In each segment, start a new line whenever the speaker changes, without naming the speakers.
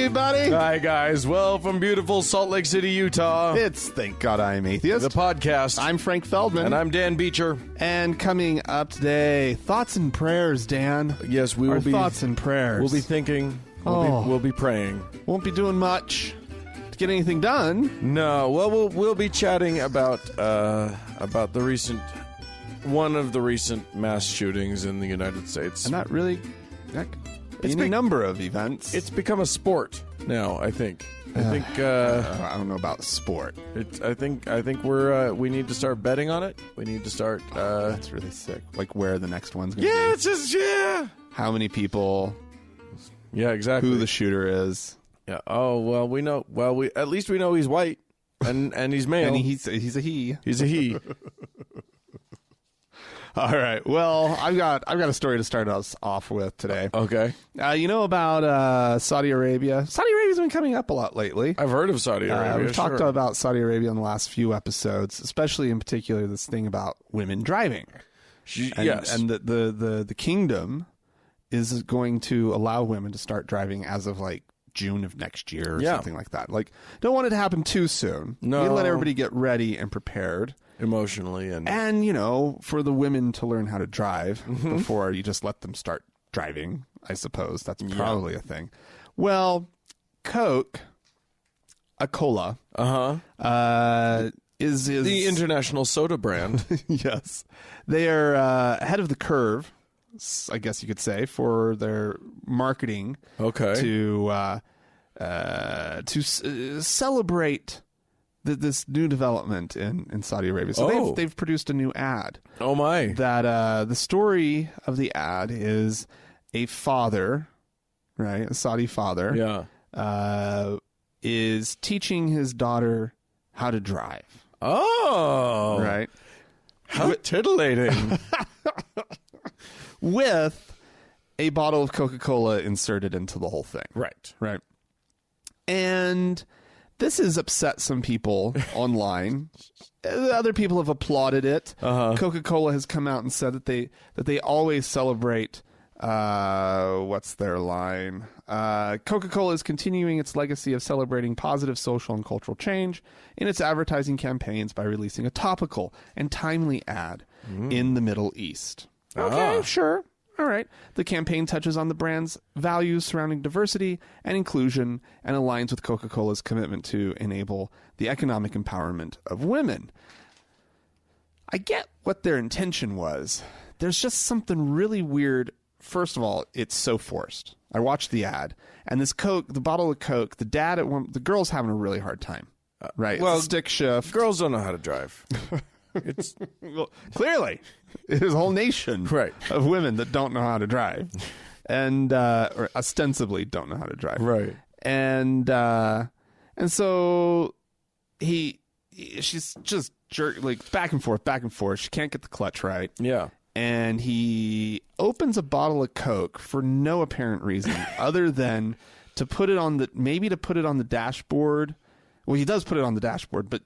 everybody.
Hi, guys. Well, from beautiful Salt Lake City, Utah,
It's Thank God I'm Atheist.
the podcast.
I'm Frank Feldman.
And I'm Dan Beecher.
And coming up today, thoughts and prayers, Dan.
Yes, we
Our
will be.
thoughts and prayers.
We'll be thinking. We'll be praying.
Won't be doing much to get anything done.
No. Well, we'll be chatting about the recent one of the recent mass shootings in the United States.
And not really. It's a number of events.
It's become a sport now. I think. I
don't know about sport.
I think we need to start betting on it. We need to start.
That's really sick. Like where the next one's going to
Yeah,
be.
it's just
How many people.
Yeah, exactly.
Who the shooter is.
Yeah. Oh well, we know. Well, we at least we know he's white, and he's male.
And he's a he.
He's a he.
All right. Well, I've got a story to start us off with today.
Okay.
You know about Saudi Arabia? Saudi Arabia's been coming up a lot lately.
I've heard of Saudi Arabia.
We've talked about Saudi Arabia in the last few episodes, especially in particular this thing about women driving.
Yes.
And the kingdom is going to allow women to start driving as of like June of next year or something like that. Like, don't want it to happen too soon.
No.
You let everybody get ready and prepared.
Emotionally
and you know, for the women to learn how to drive before you just let them start driving, I suppose that's probably a thing. Well, Coke, a cola, is
the international soda brand.
Yes, they are ahead of the curve, I guess you could say, for their marketing.
Okay,
to celebrate this new development in Saudi Arabia. So they've produced a new ad.
Oh my!
That the story of the ad is a father, right? A Saudi father, is teaching his daughter how to drive.
Oh,
right.
How titillating!
With a bottle of Coca-Cola inserted into the whole thing.
Right.
And this has upset some people online. Other people have applauded it. Coca-Cola has come out and said that they always celebrate. What's their line? Coca-Cola is continuing its legacy of celebrating positive social and cultural change in its advertising campaigns by releasing a topical and timely ad in the Middle East. Okay, sure. All right. The campaign touches on the brand's values surrounding diversity and inclusion and aligns with Coca-Cola's commitment to enable the economic empowerment of women. I get what their intention was. There's just something really weird. First of all, it's so forced. I watched the ad, and this Coke, the bottle of Coke, the girl's having a really hard time. Right?
Well,
it's a stick shift.
Girls don't know how to drive.
It's well, clearly there's a whole nation of women that don't know how to drive, and or ostensibly don't know how to drive.
Right.
And so she's just like back and forth. She can't get the clutch right.
Yeah.
And he opens a bottle of Coke for no apparent reason other than to put it on the dashboard. Well, he does put it on the dashboard, but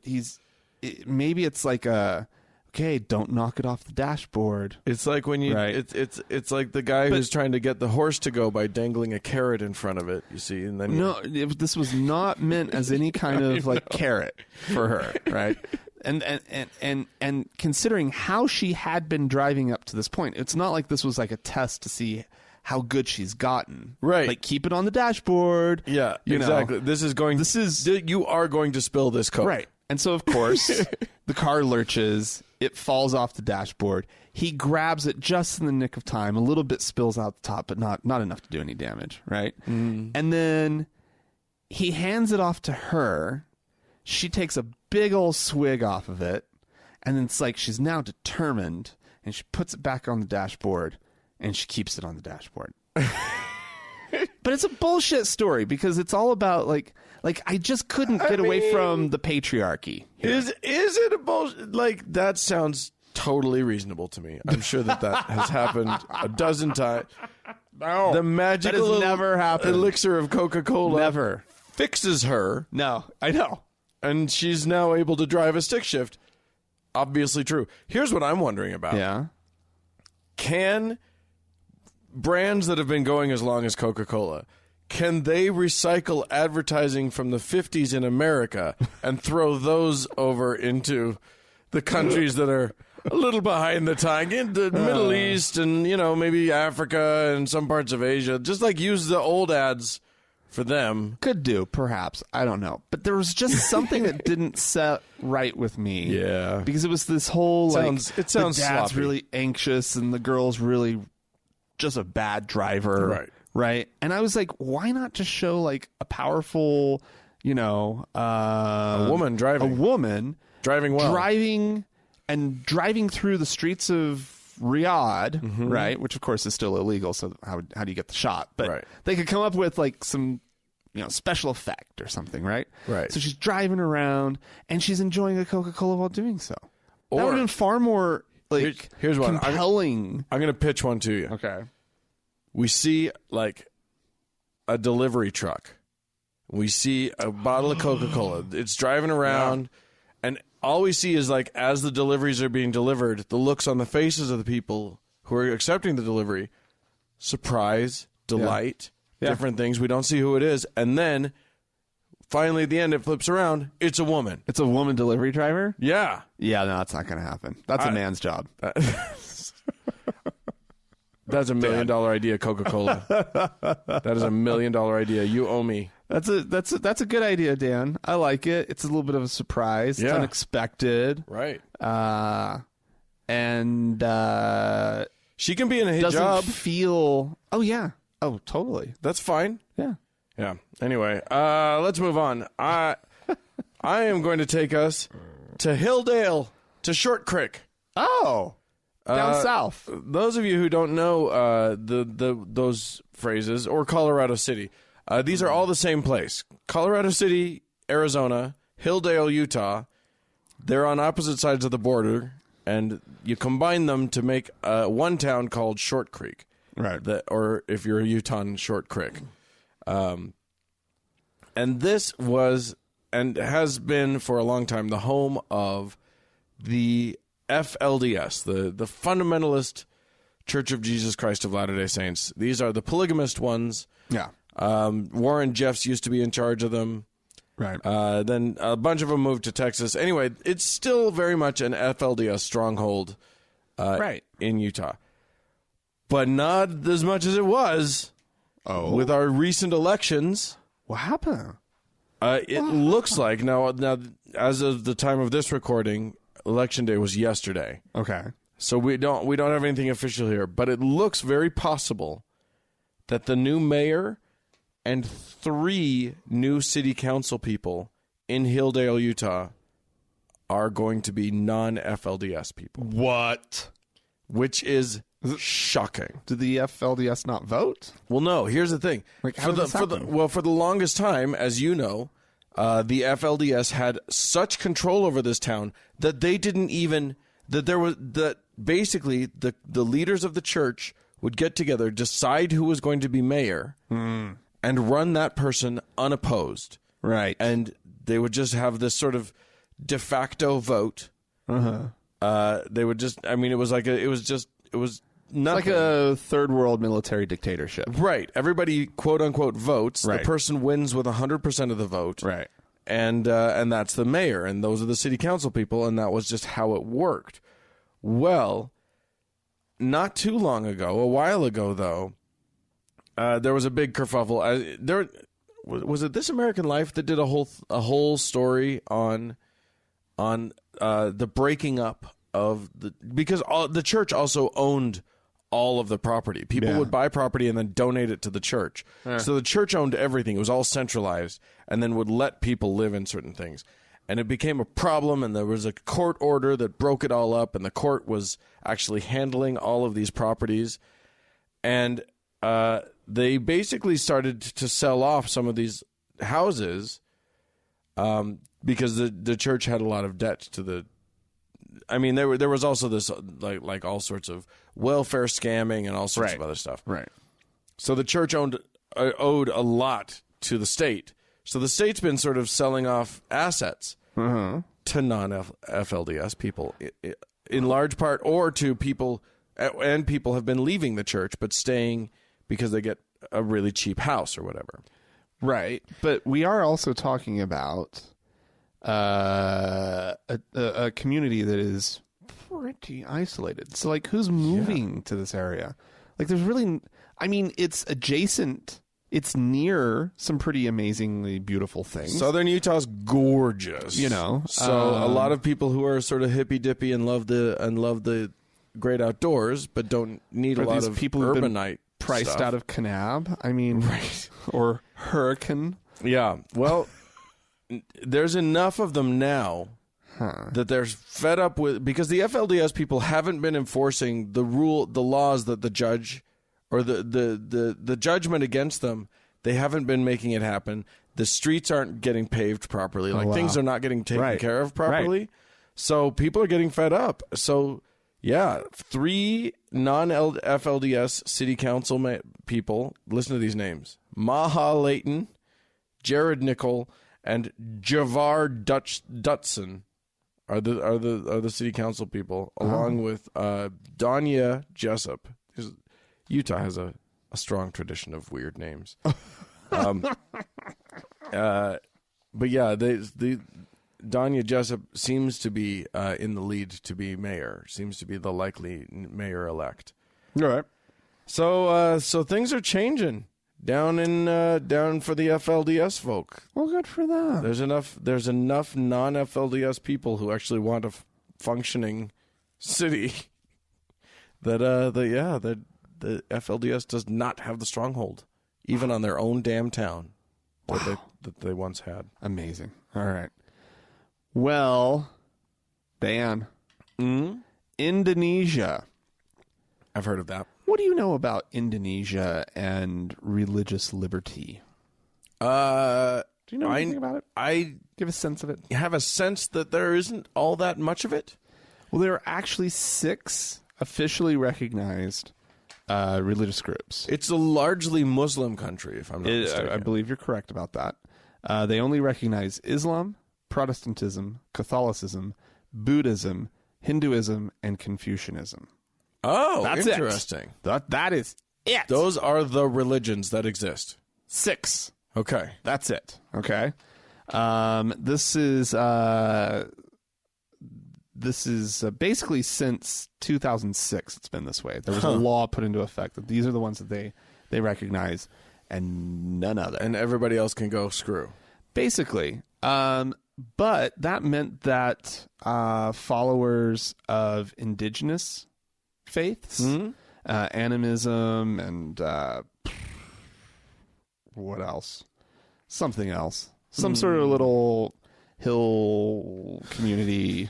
maybe it's like don't knock it off the dashboard.
It's like when you it's like the guy who's trying to get the horse to go by dangling a carrot in front of it, you see, and then
this was not meant as any kind of like carrot for her, right? And considering how she had been driving up to this point, it's not like this was like a test to see how good she's gotten.
Right.
Like, keep it on the dashboard.
Yeah, exactly. You are going to spill this Coke.
Right. And so, of course, the car lurches. It falls off the dashboard. He grabs it just in the nick of time. A little bit spills out the top, but not enough to do any damage, right? And then he hands it off to her. She takes a big old swig off of it. And then it's like she's now determined. And she puts it back on the dashboard. And she keeps it on the dashboard. But it's a bullshit story because it's all about like I just couldn't get away from the patriarchy.
Is it a bullshit? Like, that sounds totally reasonable to me. I'm sure that has happened a dozen times.
No,
the magical
that has never happened.
Elixir of Coca-Cola
never
fixes her.
No, I know.
And she's now able to drive a stick shift. Obviously true. Here's what I'm wondering about.
Yeah.
Can brands that have been going as long as Coca-Cola, can they recycle advertising from the 50s in America and throw those over into the countries that are a little behind the time, in the Middle East and, maybe Africa and some parts of Asia? Just like use the old ads for them.
Could do, perhaps. I don't know. But there was just something that didn't set right with me.
Yeah.
Because it was this whole,
it sounds
the dad's
sloppy.
really anxious and the girl's really just a bad driver.
Right.
Right. And I was like, why not just show like a powerful,
a woman driving.
A woman
driving well.
Driving through the streets of Riyadh, right? Which of course is still illegal. So how do you get the shot? But they could come up with like some, special effect or something, right?
Right.
So she's driving around and she's enjoying a Coca-Cola while doing so. That
Or-
would have been far more like
Here's one.
compelling.
I'm going to pitch one to you.
Okay.
We see like a delivery truck. We see a bottle of Coca-Cola. It's driving around, and all we see is like as the deliveries are being delivered, the looks on the faces of the people who are accepting the delivery, surprise, delight, different things. We don't see who it is, and then finally at the end it flips around. It's a woman.
It's a woman delivery driver?
Yeah.
Yeah, no, that's not going to happen. That's a man's job.
That's $1 million idea, Coca-Cola. That is $1 million idea. You owe me.
That's a good idea, Dan. I like it. It's a little bit of a surprise. It's
Right.
unexpected. And
She can be in a
doesn't
hijab.
feel. Oh yeah. Oh totally.
That's fine.
Yeah.
Yeah. Anyway, let's move on. I am going to take us to Hilldale, to Short Creek.
Oh. Down south.
Those of you who don't know those phrases, or Colorado City, these are all the same place. Colorado City, Arizona, Hilldale, Utah. They're on opposite sides of the border, and you combine them to make one town called Short Creek.
Right.
Or if you're a Utahn, Short Creek. And this was and has been for a long time the home of the FLDS, the Fundamentalist Church of Jesus Christ of Latter-day Saints. These are the polygamist ones.
Yeah.
Warren Jeffs used to be in charge of them.
Right.
Then a bunch of them moved to Texas. Anyway, it's still very much an FLDS stronghold in Utah. But not as much as it was with our recent elections.
What happened?
It looks like, now, as of the time of this recording, Election Day was yesterday.
Okay.
So we don't have anything official here, but it looks very possible that the new mayor and 3 new city council people in Hilldale, Utah, are going to be non-FLDS people.
What?
Which is shocking.
Did the FLDS not vote?
Well, no. Here's the thing.
Like, how did this happen?
For the longest time, as you know, the FLDS had such control over this town that they didn't even basically the leaders of the church would get together, decide who was going to be mayor, and run that person unopposed.
Right.
And they would just have this sort of de facto vote. They would just. I mean, it was nothing.
Like a third world military dictatorship.
Right. Everybody, quote unquote, votes.
Right.
The person wins with 100% of the vote.
Right.
And that's the mayor, and those are the city council people, and that was just how it worked. Well, not too long ago, a while ago, though, there was a big kerfuffle. Was it This American Life that did a whole story on the breaking up of because the church also owned all of the property. People would buy property and then donate it to the church. So the church owned everything. It was all centralized, and then would let people live in certain things. And it became a problem, and there was a court order that broke it all up, and the court was actually handling all of these properties. And they basically started to sell off some of these houses because the church had a lot of debt to the... I mean, there was also this like all sorts of welfare scamming and all sorts of other stuff.
Right.
So the church owed a lot to the state. So the state's been sort of selling off assets to non-FLDS people, in large part, or to people, and people have been leaving the church but staying because they get a really cheap house or whatever.
Right. But we are also talking about a community that is pretty isolated. So, like, who's moving to this area? Like, there's really... I mean, it's adjacent. It's near some pretty amazingly beautiful things.
Southern Utah's gorgeous.
You know.
So a lot of people who are sort of hippy-dippy and love the great outdoors, but don't need a lot of people urbanite
priced
stuff.
Out of Kanab. I mean, right. Or Hurricane.
Yeah. Well, there's enough of them now that they're fed up with, because the FLDS people haven't been enforcing the laws that the judge or the judgment against them. They haven't been making it happen. The streets aren't getting paved properly. Things are not getting taken care of properly. Right. So people are getting fed up. So yeah, 3 non-FLDS city council people. Listen to these names: Maha Layton, Jared Nickel, and Javar Dutson are the city council people, along with Danya Jessup. Utah has a strong tradition of weird names. But yeah, the Danya Jessup seems to be in the lead to be mayor. Seems to be the likely mayor-elect.
All right.
So things are changing down for the FLDS folk.
Well, good for them.
There's enough non-FLDS people who actually want a functioning city that the FLDS does not have the stronghold, even on their own damn town that they once had.
Amazing. All right. Well, Dan, Indonesia.
I've heard of that.
What do you know about Indonesia and religious liberty? Do you know anything about it? Do you have a sense of it?
Have a sense that there isn't all that much of it?
Well, there are actually 6 officially recognized religious groups.
It's a largely Muslim country, if I'm not mistaken.
I believe you're correct about that. They only recognize Islam, Protestantism, Catholicism, Buddhism, Hinduism, and Confucianism.
Oh,
that's
interesting.
That is it.
Those are the religions that exist.
6.
Okay.
That's it. Okay. This is basically since 2006 it's been this way. There was a law put into effect that these are the ones that they recognize and none other.
And everybody else can go screw.
Basically. But that meant that followers of indigenous faiths, animism, and what else? Something else. Some sort of little hill community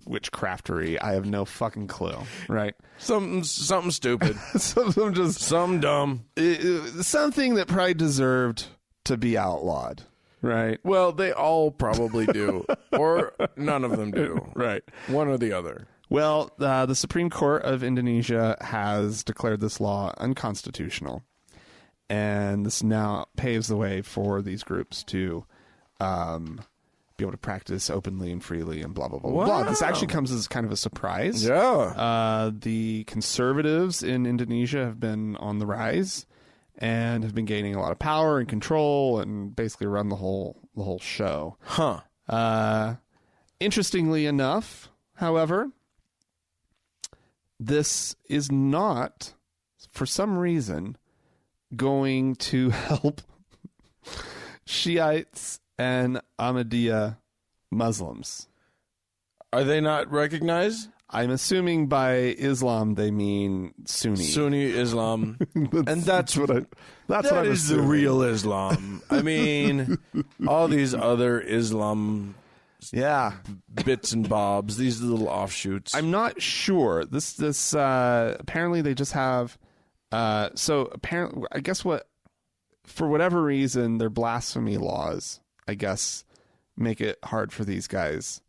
witchcraftery. I have no fucking clue. Right?
Something stupid.
Some
dumb.
Something that probably deserved to be outlawed. Right.
Well, they all probably do. Or none of them do.
Right.
One or the other.
Well, the Supreme Court of Indonesia has declared this law unconstitutional. And this now paves the way for these groups to be able to practice openly and freely and blah, blah, blah,
wow.
blah. This actually comes as kind of a surprise.
Yeah.
The conservatives in Indonesia have been on the rise and have been gaining a lot of power and control and basically run the whole show. Interestingly enough, however, this is not, for some reason, going to help Shiites and Ahmadiyya Muslims.
Are they not recognized?
I'm assuming by Islam they mean Sunni.
Sunni Islam. And that's what I'm
assuming.
The real Islam. I mean, all these other Islam bits and bobs, these little offshoots.
I'm not sure. This apparently they just have so apparently I guess for whatever reason their blasphemy laws, I guess, make it hard for these guys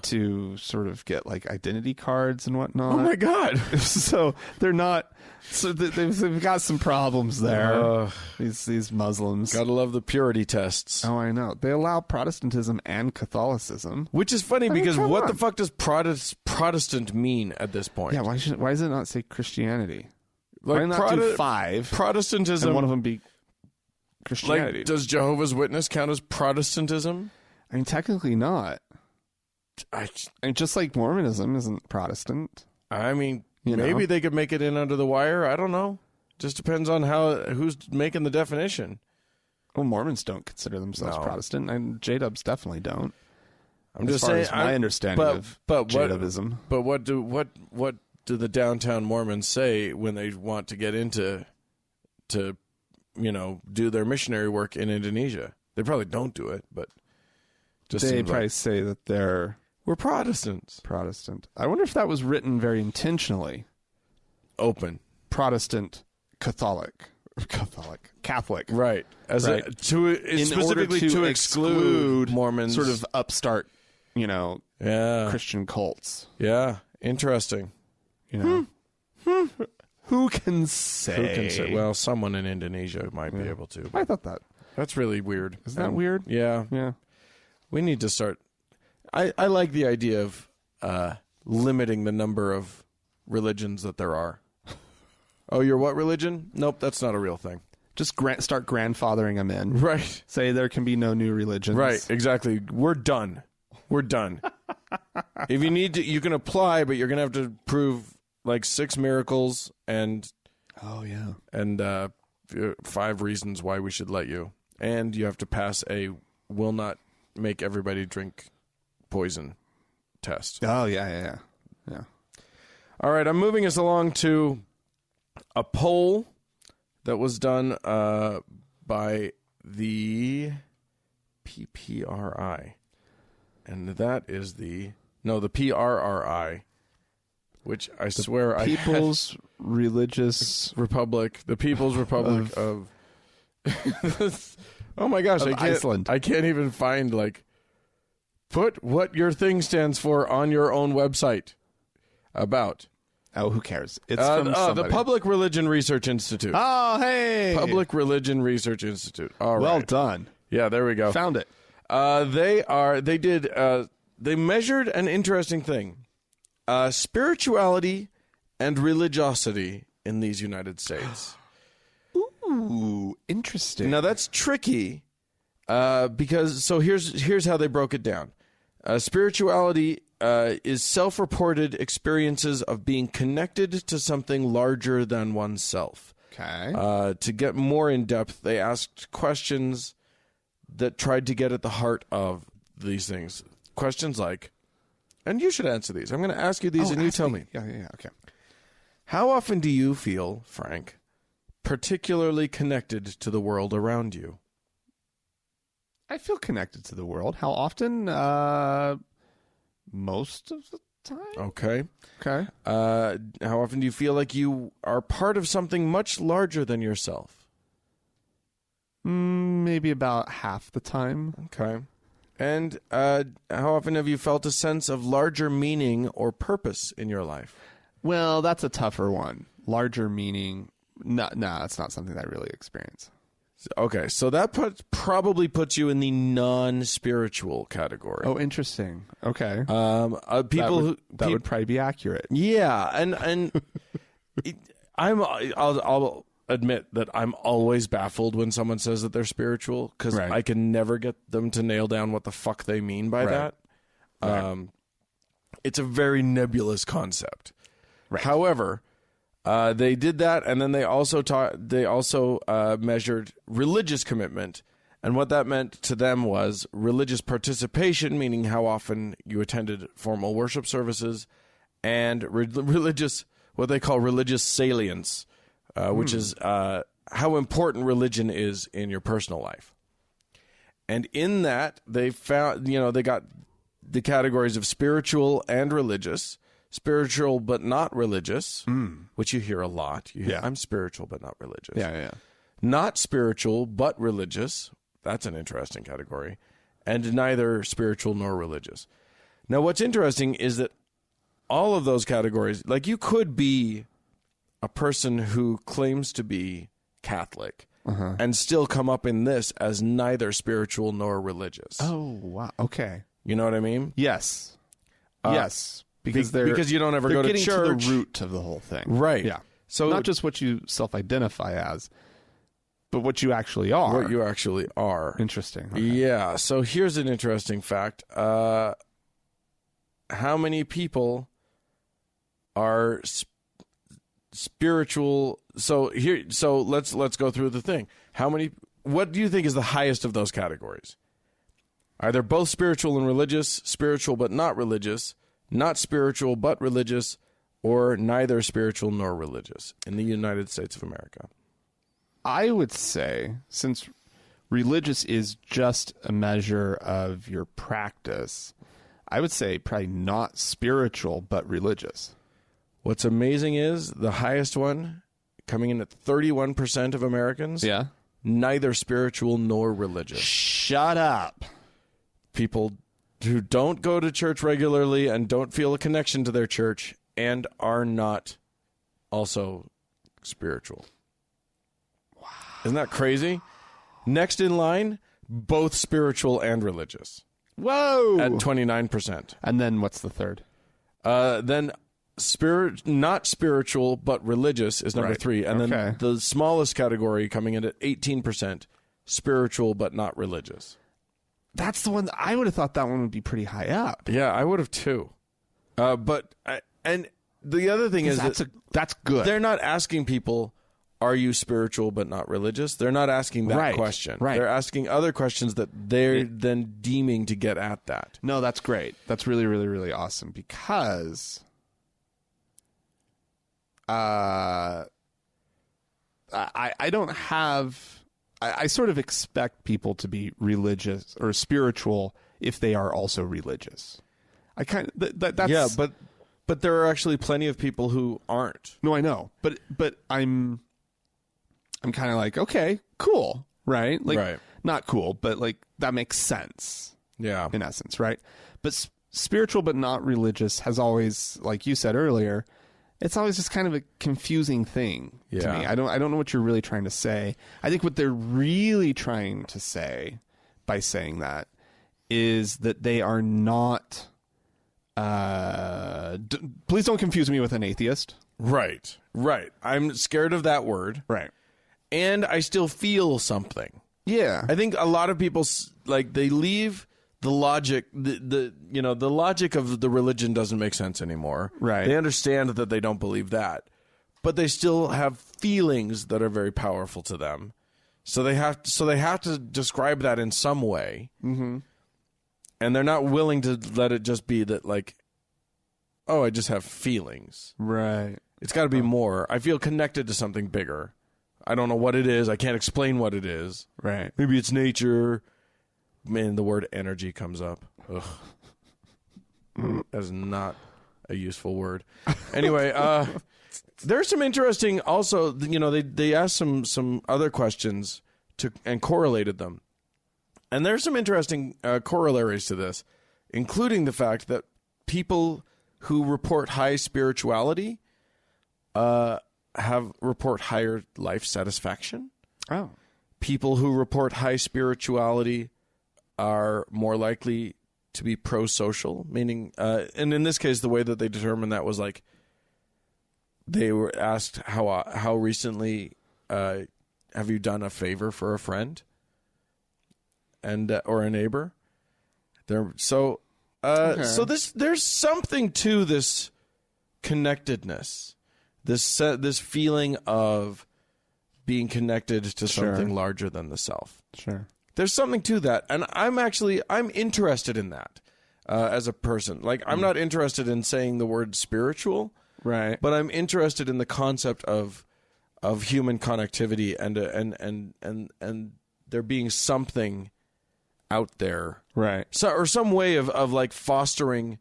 to sort of get like identity cards and whatnot.
Oh my God.
So they're not. So they've got some problems there. These Muslims.
Gotta love the purity tests.
Oh, I know. They allow Protestantism and Catholicism,
which is funny because what the fuck does Protestant mean at this point?
Yeah, why does it not say Christianity? Why not do 5?
Protestantism.
And one of them be Christianity.
Like, does Jehovah's Witness count as Protestantism?
I mean, technically not. I mean, just like Mormonism isn't Protestant.
I mean, maybe they could make it in under the wire. I don't know. Just depends on who's making the definition.
Well, Mormons don't consider themselves Protestant, and J-Dubs definitely don't.
I'm just saying.
My understanding of J-Dubism.
But what do the downtown Mormons say when they want to get into do their missionary work in Indonesia? They probably don't do it, but
they probably say that
we're Protestants.
Protestant. I wonder if that was written very intentionally.
Open.
Protestant, Catholic.
Right. Specifically to exclude Mormons.
Sort of upstart, Christian cults.
Yeah. Interesting.
Who can say?
Well, someone in Indonesia might be able to.
I thought that.
That's really weird.
Isn't that weird?
Yeah.
Yeah.
We need to start. I like the idea of limiting the number of religions that there are. Oh, you're what religion? Nope, that's not a real thing.
Just start grandfathering them in.
Right.
Say there can be no new religions.
Right, exactly. We're done. If you need to, you can apply, but you're going to have to prove like 6 miracles and 5 reasons why we should let you. And you have to pass a will not make everybody drink poison test.
Oh, yeah.
All right, I'm moving us along to a poll that was done by the PPRI. And that is the PRRI, which I swear
People's Religious
Republic, the People's Republic of oh my gosh,
Iceland.
I can't even find put what your thing stands for on your own website about.
Oh, who cares? It's from
the Public Religion Research Institute.
Oh, hey.
Public Religion Research Institute. All right.
Well done.
Yeah, there we go.
Found it.
They measured an interesting thing. Spirituality and religiosity in these United States.
Ooh, interesting.
Now that's tricky because here's how they broke it down. Spirituality is self-reported experiences of being connected to something larger than oneself.
Okay.
To get more in depth, they asked questions that tried to get at the heart of these things. Questions like, and you should answer these. I'm going to ask you these and you tell me.
Yeah. Okay.
How often do you feel, Frank, particularly connected to the world around you?
I feel connected to the world. How often? Most of the time.
Okay.
How
often do you feel like you are part of something much larger than yourself?
Maybe about half the time.
Okay. And how often have you felt a sense of larger meaning or purpose in your life?
Well, that's a tougher one. Larger meaning. No, that's not something that I really experience.
Okay, so that probably puts you in the non-spiritual category.
Oh, interesting. Okay.
People
that would probably be accurate.
Yeah, and I'll admit that I'm always baffled when someone says that they're spiritual because I can never get them to nail down what the fuck they mean by that. It's a very nebulous concept.
Right.
However, they did that, and then they also measured religious commitment, and what that meant to them was religious participation, meaning how often you attended formal worship services, and religious, what they call religious salience, which is how important religion is in your personal life. And in that, they found, they got the categories of spiritual and religious. Spiritual but not religious, which you hear a lot. I'm spiritual but not religious.
Yeah.
Not spiritual but religious. That's an interesting category. And neither spiritual nor religious. Now, what's interesting is that all of those categories, like you could be a person who claims to be Catholic and still come up in this as neither spiritual nor religious.
Oh, wow. Okay.
You know what I mean?
Yes. Yes. Because
you don't ever go to church.
Getting to the root of the whole thing.
Right.
Yeah.
So
not just what you self-identify as, but what you actually are.
What you actually are.
Interesting. Okay.
Yeah. So here's an interesting fact. How many people are spiritual? So let's go through the thing. What do you think is the highest of those categories? Either both spiritual and religious, spiritual but not religious, not spiritual but religious, or neither spiritual nor religious in the United States of America?
I would say, since religious is just a measure of your practice, I would say probably not spiritual, but religious.
What's amazing is the highest one, coming in at 31% of Americans,
Yeah.
neither spiritual nor religious.
Shut up.
People who don't go to church regularly and don't feel a connection to their church and are not also spiritual. Wow. Isn't that crazy? Next in line, both spiritual and religious.
Whoa.
At 29%.
And then what's the third?
Then not spiritual but religious is number 3. And then the smallest category coming in at 18%, spiritual but not religious.
That's the one. I would have thought that one would be pretty high up.
Yeah, I would have too. And the other thing is
that's good.
They're not asking people, are you spiritual but not religious? They're not asking that question.
Right.
They're asking other questions that they're then deeming to get at that.
No, that's great. That's really, really, really awesome because I don't have... I sort of expect people to be religious or spiritual if they are also religious. I kind of that's
yeah, but there are actually plenty of people who aren't.
No, I know, but I'm kind of like, okay, cool, right? Like,
right.
Not cool, but like that makes sense.
Yeah,
in essence, right? But spiritual but not religious has always, like you said earlier, it's always just kind of a confusing thing to me. I don't know what you're really trying to say. I think what they're really trying to say by saying that is that they are not... please don't confuse me with an atheist.
Right. I'm scared of that word.
Right.
And I still feel something.
Yeah.
I think a lot of people, like, they leave... the logic, the logic of the religion doesn't make sense anymore.
Right.
They understand that they don't believe that, but they still have feelings that are very powerful to them. So they have to describe that in some way. Mm-hmm. And they're not willing to let it just be that, like, oh, I just have feelings.
Right.
It's got to be more. I feel connected to something bigger. I don't know what it is. I can't explain what it is.
Right.
Maybe it's nature. Man, the word energy comes up. Ugh. That is not a useful word. Anyway, there's some interesting. Also, they asked some other questions and correlated them, and there's some interesting corollaries to this, including the fact that people who report high spirituality report higher life satisfaction.
Oh,
people who report high spirituality are more likely to be pro-social, meaning, and in this case, the way that they determined that was like they were asked how recently have you done a favor for a friend and or a neighbor. So there's something to this connectedness, this feeling of being connected to something larger than the self.
Sure.
There's something to that, and I'm interested in that as a person. Like, I'm not interested in saying the word spiritual,
right?
But I'm interested in the concept of human connectivity and there being something out there,
right?
So, or some way of like fostering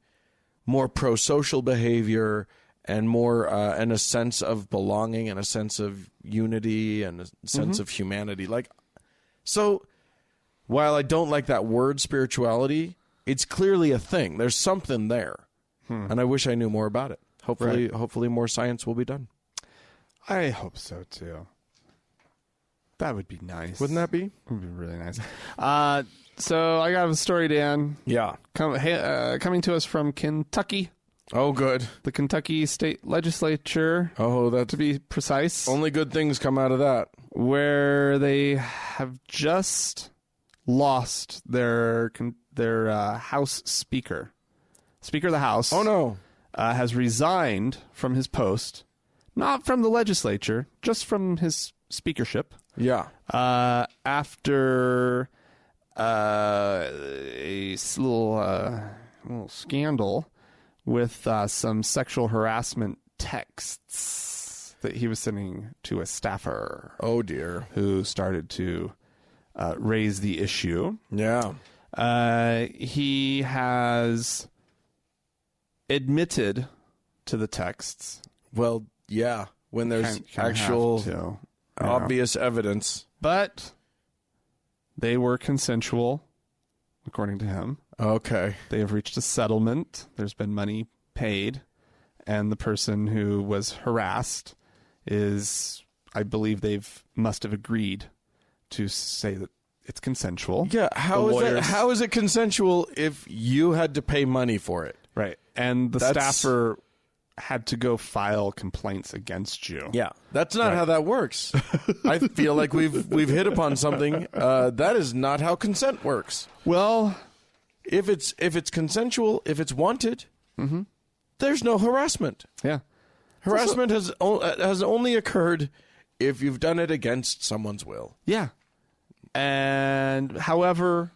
more pro-social behavior and more and a sense of belonging and a sense of unity and a sense of humanity. Like, so. While I don't like that word spirituality, it's clearly a thing. There's something there. And I wish I knew more about it. Hopefully more science will be done.
I hope so, too. That would be nice.
Wouldn't that be?
It would be really nice. So I got a story, Dan.
Yeah.
Coming to us from Kentucky.
Oh, good.
The Kentucky State Legislature,
Oh,
to
that's
be precise,
only good things come out of that.
where they have just lost their House Speaker. Speaker of the House.
Oh, no.
Has resigned from his post, not from the legislature, just from his speakership,
Yeah.
after a little scandal with some sexual harassment texts that he was sending to a staffer
Oh, dear.
who started to raise the issue.
Yeah.
He has admitted to the texts.
Well, yeah. When there's
Kinda
actual
have to,
obvious evidence.
but they were consensual, according to him.
Okay.
They have reached a settlement. There's been money paid, and the person who was harassed is, I believe, must have agreed to say that it's consensual.
Yeah. How
The
is that?
lawyers-
How is it consensual if you had to pay money for it?
Right, and the
That's-
staffer had to go file complaints against you.
Yeah, that's not how that works. I feel like we've hit upon something. That is not how consent works.
Well,
If it's consensual, if it's wanted, there's no harassment.
yeah.
Harassment has only occurred if you've done it against someone's will.
Yeah. And however,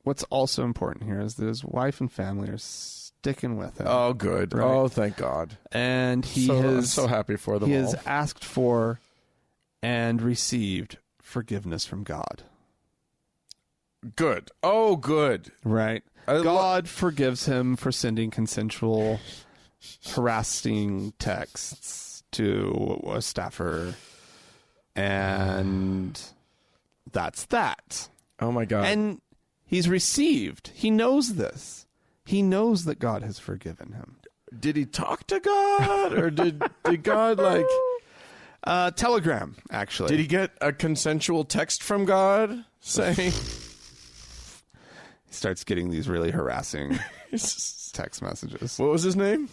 what's also important here is that his wife and family are sticking with him.
Oh, good.
Right.
Oh, thank God.
And
I'm so happy for them
he
all.
has asked for and received forgiveness from God.
Good. Oh, good.
Right. God forgives him for sending consensual harassing texts to a staffer. And that's that.
Oh, my God.
And he's received. He knows this. He knows that God has forgiven him.
Did he talk to God, or did God
Telegram, actually.
Did he get a consensual text from God saying?
He starts getting these really harassing text messages.
What was his name?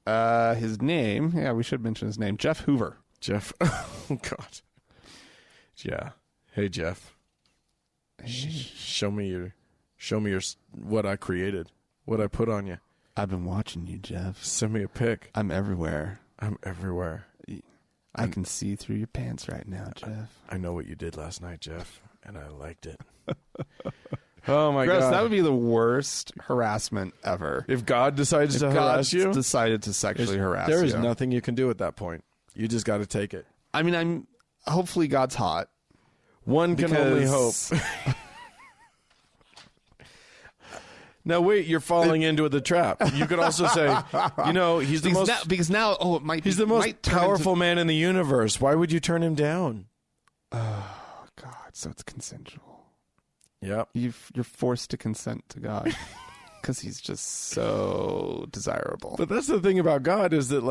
His name, yeah, we should mention his name, Jeff Hoover.
Jeff. Oh, God. Yeah. Hey, Jeff. Show me your what I created, what I put on you.
I've been watching you, Jeff.
Send me a pic.
I'm everywhere.
I'm everywhere.
I can see through your pants right now, Jeff.
I know what you did last night, Jeff, and I liked it. Oh, my
Gross,
God.
that would be the worst harassment ever.
If God decides to
God
harass you,
decided to sexually harass you.
there is nothing you can do at that point. You just got to take it.
I mean, hopefully God's hot.
One can only hope. Now, wait, you're falling into the trap. You could also say, he's the most...
because now, it might
He's the most powerful man in the universe. Why would you turn him down?
Oh, God, so it's consensual.
Yep.
You're forced to consent to God because he's just so desirable.
But that's the thing about God is that,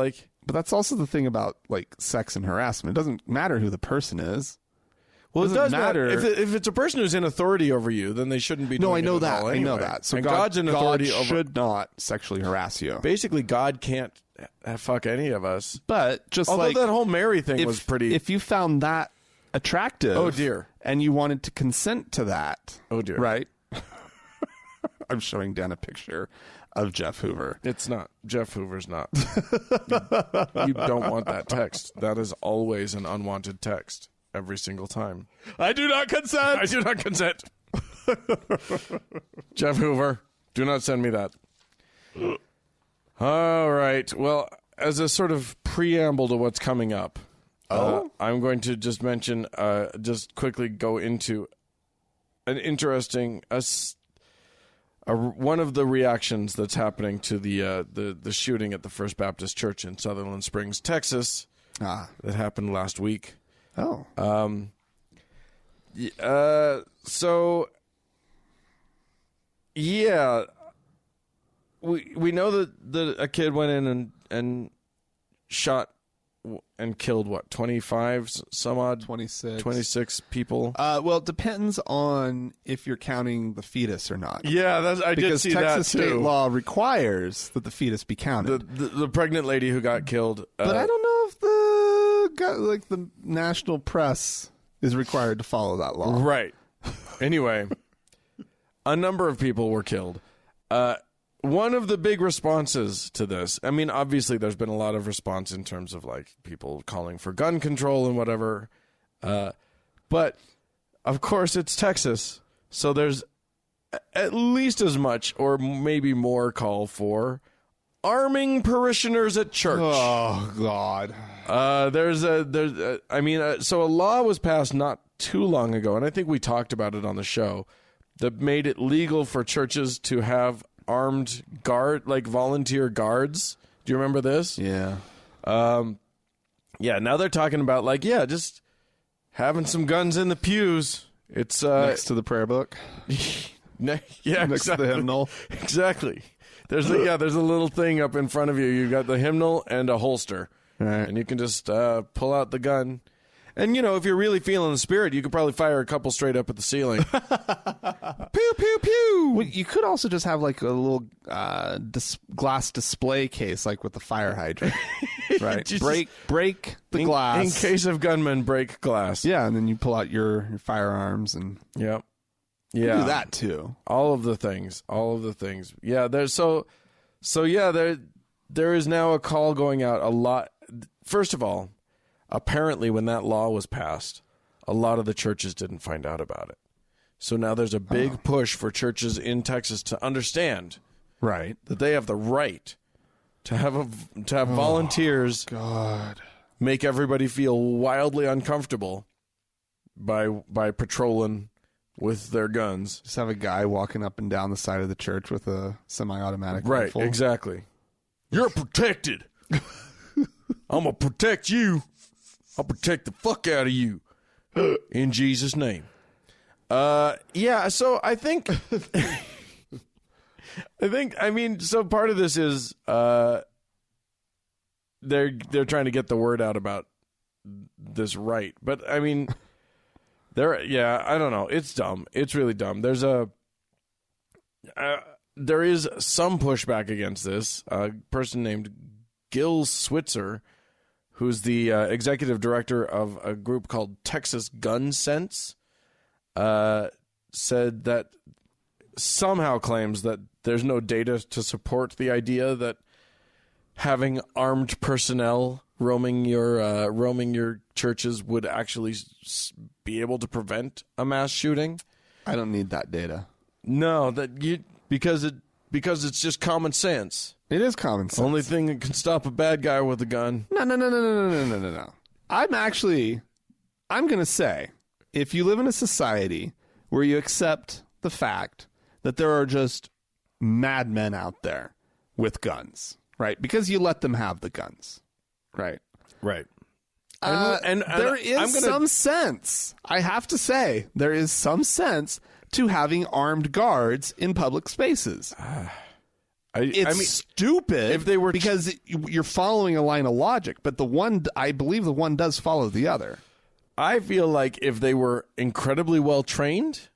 But that's also the thing about, sex and harassment. It doesn't matter who the person is.
Well, it does matter.
matter.
If it's a person who's in authority over you, then they shouldn't be doing
No, I know
it at
that.
all
I know
anyway.
that. So
and God's in authority
God
over...
should not sexually harass you.
Basically, God can't fuck any of us.
But just
Although that whole Mary thing was pretty...
If you found that attractive...
Oh, dear.
And you wanted to consent to that...
Oh, dear.
Right? I'm showing Dan a picture of Jeff Hoover.
It's not. Jeff Hoover's not. You don't want that text. That is always an unwanted text. Every single time.
I do not consent!
I do not consent. Jeff Hoover, do not send me that. All right. Well, as a sort of preamble to what's coming up, I'm going to just mention, just quickly go into an interesting, one of the reactions that's happening to the shooting at the First Baptist Church in Sutherland Springs, Texas, that happened last week.
Oh.
So, yeah, we know that a kid went in and shot and killed, 25 some odd? 26 people?
Well, it depends on if you're counting the fetus or not.
Yeah, I did see that, too.
Because Texas state law requires that the fetus be counted.
The pregnant lady who got killed.
But I don't know if the national press is required to follow that law.
Right. Anyway, a number of people were killed. One of the big responses to this, I mean, obviously there's been a lot of response in terms of like people calling for gun control and whatever. But of course it's Texas. So there's at least as much or maybe more call for arming parishioners at church.
Oh, God.
So a law was passed not too long ago, and I think we talked about it on the show, that made it legal for churches to have armed volunteer guards. Do you remember this?
Yeah.
Yeah, now they're talking about just having some guns in the pews. It's
next to the prayer book.
Yeah,
next to the hymnal.
Exactly. There's a little thing up in front of you. You got the hymnal and a holster.
Right.
And you can just pull out the gun. And, if you're really feeling the spirit, you could probably fire a couple straight up at the ceiling. Pew, pew, pew.
Well, you could also just have a little glass display case, like with the fire hydrant. Right. break the glass.
In case of gunmen, break glass.
Yeah, and then you pull out your firearms and...
Yep.
You
Yeah.
do that, too.
All of the things. Yeah, there's there is now a call going out a lot. First of all, apparently when that law was passed, a lot of the churches didn't find out about it. So now there's a big push for churches in Texas to understand
right
that they have the right to have volunteers make everybody feel wildly uncomfortable by patrolling with their guns.
Just have a guy walking up and down the side of the church with a semi-automatic rifle.
Right, exactly. You're protected. I'm going to protect you. I'll protect the fuck out of you. In Jesus' name. Yeah, so I think... so part of this is they're trying to get the word out about this right. But, I mean... I don't know. It's dumb. It's really dumb. There is some pushback against this. A person named Gil Switzer, who's the executive director of a group called Texas Gun Sense, said that somehow claims that there's no data to support the idea that having armed personnel roaming your churches would actually be able to prevent a mass shooting.
I don't need that data.
No, because it's just common sense.
It is common sense.
Only thing that can stop a bad guy with a gun.
No. I'm going to say, if you live in a society where you accept the fact that there are just madmen out there with guns, right? Because you let them have the guns. Right. And there is some sense, I have to say, there is some sense to having armed guards in public spaces. It's stupid
if they were
because you're following a line of logic, but I believe the one does follow the other.
I feel like if they were incredibly well trained,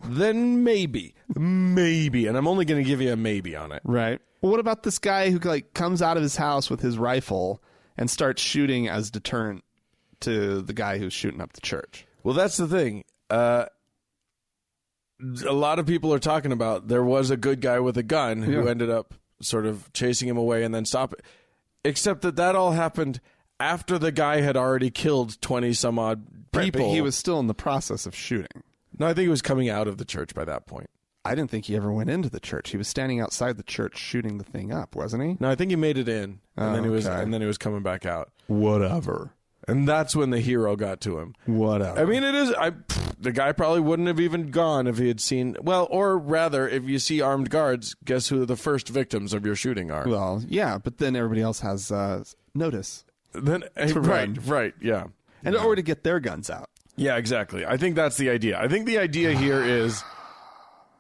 then maybe, and I'm only going to give you a maybe on it.
Right. Well, what about this guy who comes out of his house with his rifle and starts shooting as deterrent to the guy who's shooting up the church?
Well, that's the thing. A lot of people are talking about there was a good guy with a gun who ended up sort of chasing him away and then stopping. Except that all happened after the guy had already killed 20 some odd people.
Right, but he was still in the process of shooting.
No, I think he was coming out of the church by that point.
I didn't think he ever went into the church. He was standing outside the church shooting the thing up, wasn't he?
No, I think he made it in, and then he was coming back out.
Whatever.
And that's when the hero got to him.
Whatever.
I mean, the guy probably wouldn't have even gone if he had seen... Well, or rather, if you see armed guards, guess who the first victims of your shooting are?
Well, yeah, but then everybody else has notice.
Then right, yeah.
And or to get their guns out.
Yeah, exactly. I think that's the idea. I think the idea here is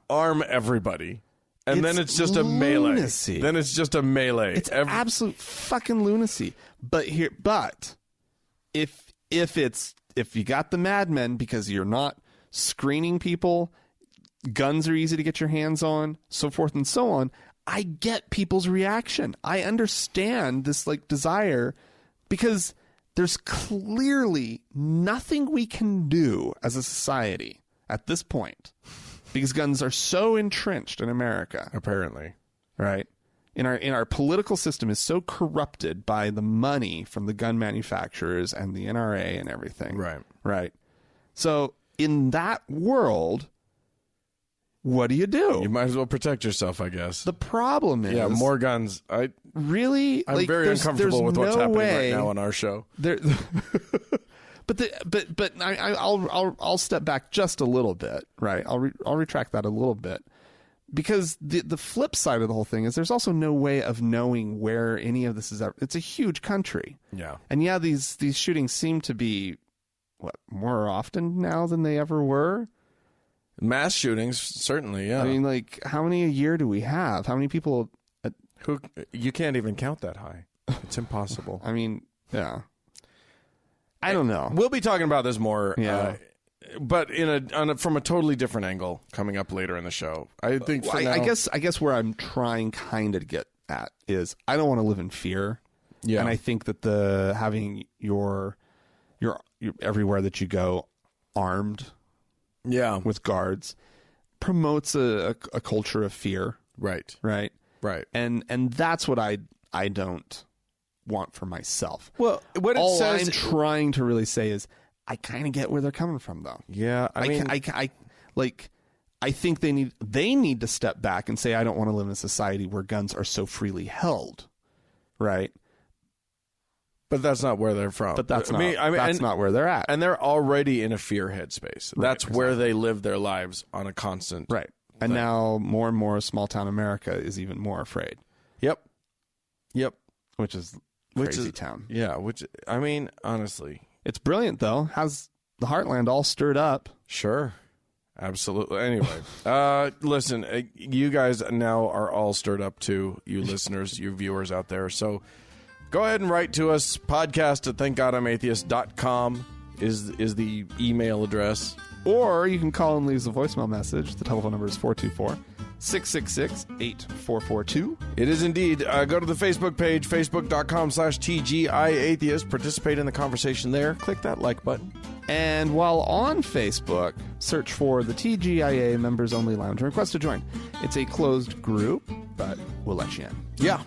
arm everybody. And then it's just a melee.
Lunacy.
Then it's just a melee.
It's absolute fucking lunacy. But if you got the madmen because you're not screening people, guns are easy to get your hands on, so forth and so on. I get people's reaction. I understand this like desire because there's clearly nothing we can do as a society at this point because guns are so entrenched in America.
Apparently.
Right? In our political system is so corrupted by the money from the gun manufacturers and the NRA and everything.
Right.
Right. So in that world, what do?
You might as well protect yourself, I guess.
The problem is...
Yeah, more guns.
I'm
very uncomfortable with what's happening right now on our show.
But I'll step back just a little bit, right? I'll retract that a little bit. Because the flip side of the whole thing is there's also no way of knowing where any of this is ever. It's a huge country.
Yeah.
And yeah, these shootings seem to be, more often now than they ever were?
Mass shootings, certainly, yeah.
I mean, like, how many a year do we have? How many people...
You can't even count that high. It's impossible.
I mean, yeah. I don't know.
We'll be talking about this more,
yeah.
But from a totally different angle coming up later in the show. I think for now,
I guess where I'm trying kind of to get at is I don't want to live in fear.
Yeah.
And I think that having your everywhere that you go armed with guards promotes a culture of fear.
Right.
Right.
Right.
And that's what I don't want for myself.
Well, what it says,
I'm trying to really say is I kind of get where they're coming from, though.
Yeah, I mean,
I think they need to step back and say I don't want to live in a society where guns are so freely held, right?
But that's not where they're from.
But that's not where they're at,
and they're already in a fear headspace.
Right,
that's where they live their lives on a constant
right. And
thing.
Now more and more small town America is even more afraid.
Yep.
Which is crazy town.
Yeah. Which I mean, honestly.
It's brilliant, though. Has the heartland all stirred up.
Sure. Absolutely. Anyway, listen, you guys now are all stirred up too, you listeners, you viewers out there. So go ahead and write to us. podcast@thankgodimatheist.com is the email address.
Or you can call and leave a voicemail message. The telephone number is 424-666-8442.
It is indeed. Go to the Facebook page, facebook.com/TGIAtheist. Participate in the conversation there. Click that like button.
And while on Facebook, search for the TGIA Members Only Lounge and request to join. It's a closed group, but we'll let you in.
Yeah.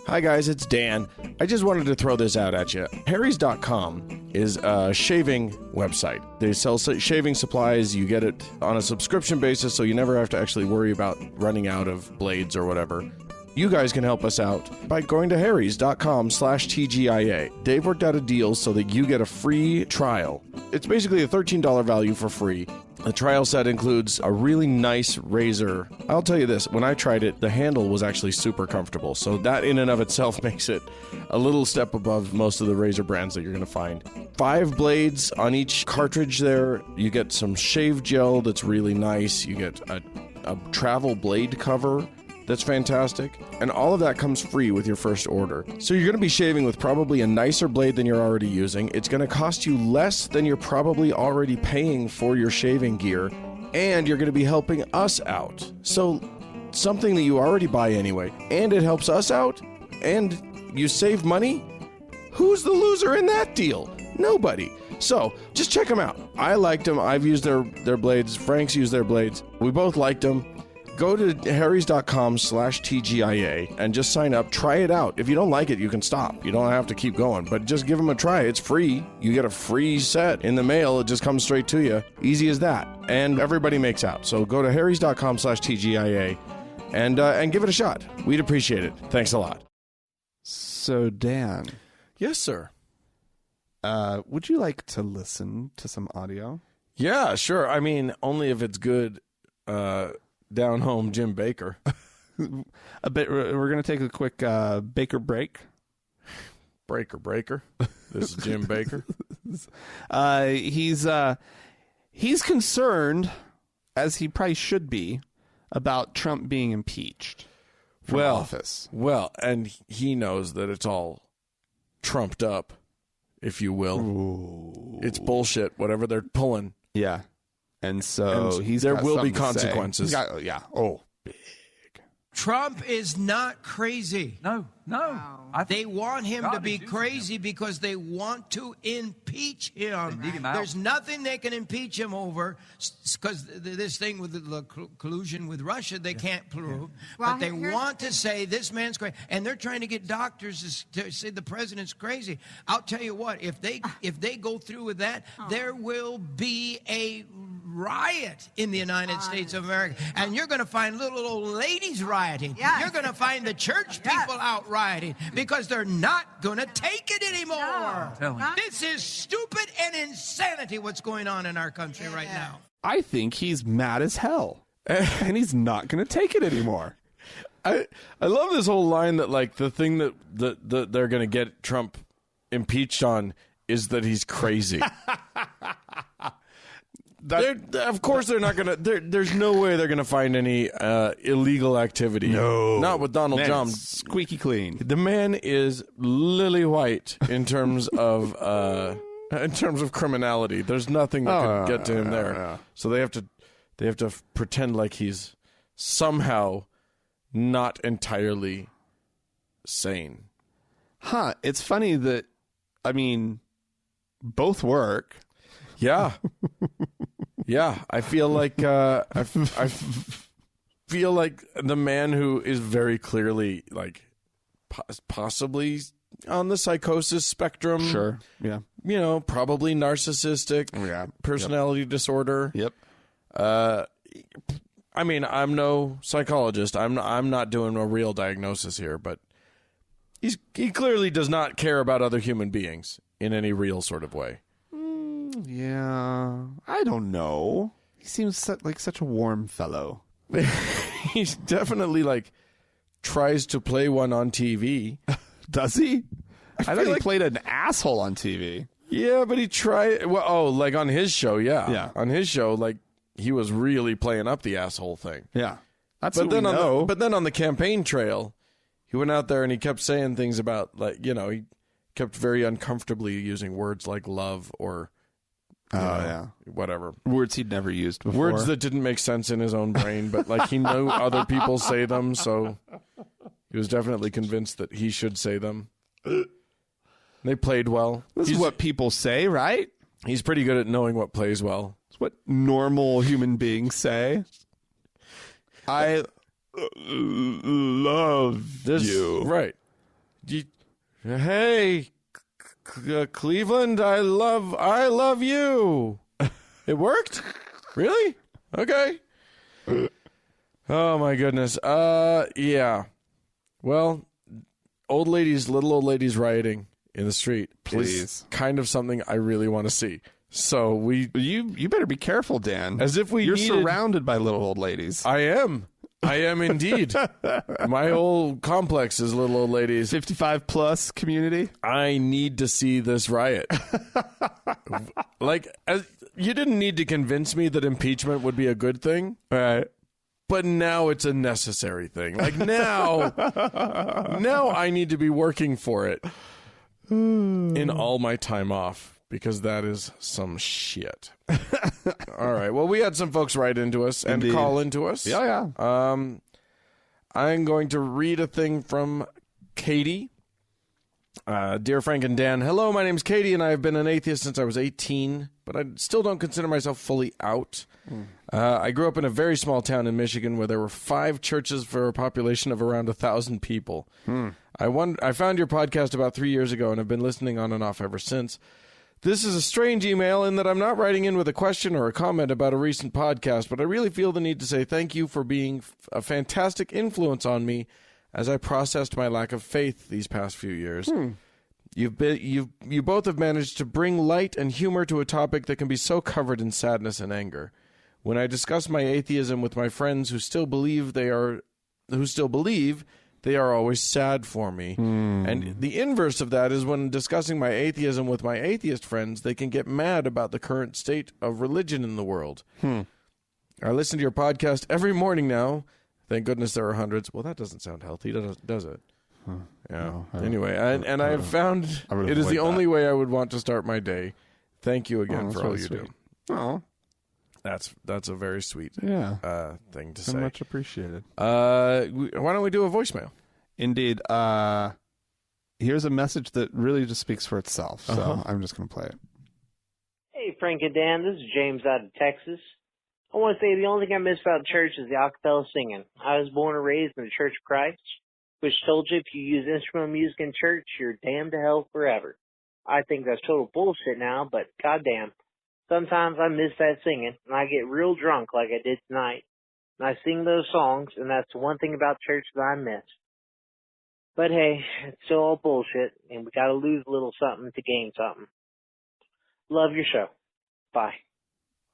Hi guys, it's Dan. I just wanted to throw this out at you. Harry's.com is a shaving website. They sell shaving supplies. You get it on a subscription basis, so you never have to actually worry about running out of blades or whatever. You guys can help us out by going to harrys.com/TGIA. Dave worked out a deal so that you get a free trial. It's basically a $13 value for free. The trial set includes a really nice razor. I'll tell you this, when I tried it, the handle was actually super comfortable. So that in and of itself makes it a little step above most of the razor brands that you're going to find. 5 blades on each cartridge there. You get some shave gel that's really nice. You get a travel blade cover that's fantastic. And all of that comes free with your first order. So you're going to be shaving with probably a nicer blade than you're already using. It's going to cost you less than you're probably already paying for your shaving gear. And you're going to be helping us out. So something that you already buy anyway. And it helps us out. And you save money. Who's the loser in that deal? Nobody. So just check them out. I liked them. I've used their blades. Frank's used their blades. We both liked them. Go to harrys.com/TGIA and just sign up. Try it out. If you don't like it, you can stop. You don't have to keep going, but just give them a try. It's free. You get a free set in the mail. It just comes straight to you. Easy as that. And everybody makes out. So go to harrys.com/TGIA and give it a shot. We'd appreciate it. Thanks a lot.
So, Dan.
Yes, sir.
Would you like to listen to some audio?
Yeah, sure. I mean, only if it's good, down home Jim Baker.
a bit. We're going to take a quick Baker break.
Breaker. This is Jim Baker.
He's concerned, as he probably should be, about Trump being impeached from office.
Well, and he knows that it's all trumped up, if you will.
Ooh.
It's bullshit, whatever they're pulling.
Yeah. And so
there will be consequences.
Oh, big.
Trump is not crazy.
No.
They want him to be crazy because they want to impeach him.
They need him out.
There's nothing they can impeach him over because this thing with the collusion with Russia, they can't prove.
Well,
but they want to say this man's crazy. And they're trying to get doctors to say the president's crazy. I'll tell you what, if they go through with that, there will be a riot in the United States of America. And you're going to find little old ladies rioting.
Yes.
You're going to find the church people out rioting because they're not going to take it anymore.
No.
This is stupid and insanity what's going on in our country right now.
I think he's mad as hell, and he's not going to take it anymore.
I love this whole line that, like, the thing that they're going to get Trump impeached on is that he's crazy. Of course, they're not going to. There's no way they're going to find any illegal activity.
No,
not with Donald Trump.
Squeaky clean.
The man is lily white in terms of criminality. There's nothing that could get to him there. So they have to pretend like he's somehow not entirely sane.
Huh? It's funny that, I mean, both work.
Yeah. Yeah, I feel like I feel like the man who is very clearly, like, possibly on the psychosis spectrum.
Sure. Yeah.
You know, probably narcissistic.
Yeah.
Personality disorder.
Yep.
I mean, I'm no psychologist. I'm not doing a real diagnosis here, but he clearly does not care about other human beings in any real sort of way.
Yeah, I don't know. He seems like such a warm fellow.
He's definitely, like, tries to play one on TV.
Does he? I thought he
like
played an asshole on TV.
Yeah, but he tried. Well, like on his show, yeah.
Yeah.
On his show, like, he was really playing up the asshole thing.
Yeah, that's
But
what
then
we know.
but then on the campaign trail, he went out there and he kept saying things about, like, you know, he kept very uncomfortably using words like love or.
Yeah,
whatever.
Words he'd never used before.
Words that didn't make sense in his own brain, but, like, he knew other people say them, so he was definitely convinced that he should say them. They played well.
This is what people say, right?
He's pretty good at knowing what plays well.
It's what normal human beings say. I love you.
Right. Hey, Cleveland, I love you. It worked? Really? Okay. Oh my goodness. Yeah. Well, little old ladies rioting in the street.
Please.
Is kind of something I really want to see. So
you better be careful, Dan.
As if you're
surrounded by little old ladies.
I am indeed. My whole complex is little old ladies.
55 plus community.
I need to see this riot. Like, you didn't need to convince me that impeachment would be a good thing.
Right.
But now it's a necessary thing. Like, now I need to be working for it in all my time off. Because that is some shit. All right. Well, we had some folks write into us and
Indeed.
call into us.
Yeah.
I'm going to read a thing from Katie. Dear Frank and Dan, hello, my name's Katie, and I have been an atheist since I was 18, but I still don't consider myself fully out. I grew up in a very small town in Michigan where there were 5 churches for a population of around 1,000 people. I found your podcast about 3 years ago and have been listening on and off ever since. This is a strange email in that I'm not writing in with a question or a comment about a recent podcast, but I really feel the need to say thank you for being a fantastic influence on me as I processed my lack of faith these past few years. You both have managed to bring light and humor to a topic that can be so covered in sadness and anger. When I discuss my atheism with my friends who still believe they are who still believe, they are always sad for me. And the inverse of that is when discussing my atheism with my atheist friends, they can get mad about the current state of religion in the world. I listen to your podcast every morning now. Thank goodness there are hundreds. Well, that doesn't sound healthy, does it? Yeah.
No,
anyway, I have found it is the only way I would want to start my day. Thank you again for all you do.
Oh,
that's a very sweet thing to say.
much appreciated.
Why don't we do a voicemail?
Indeed. Here's a message that really just speaks for itself. So I'm just going to play it.
Hey, Frank and Dan. This is James out of Texas. I want to say the only thing I miss about church is the a cappella singing. I was born and raised in the Church of Christ, which told you if you use instrumental music in church, you're damned to hell forever. I think that's total bullshit now, but goddamn. Sometimes I miss that singing, and I get real drunk like I did tonight. And I sing those songs, and that's the one thing about church that I miss. But hey, it's still all bullshit, and we gotta lose a little something to gain something. Love your show. Bye.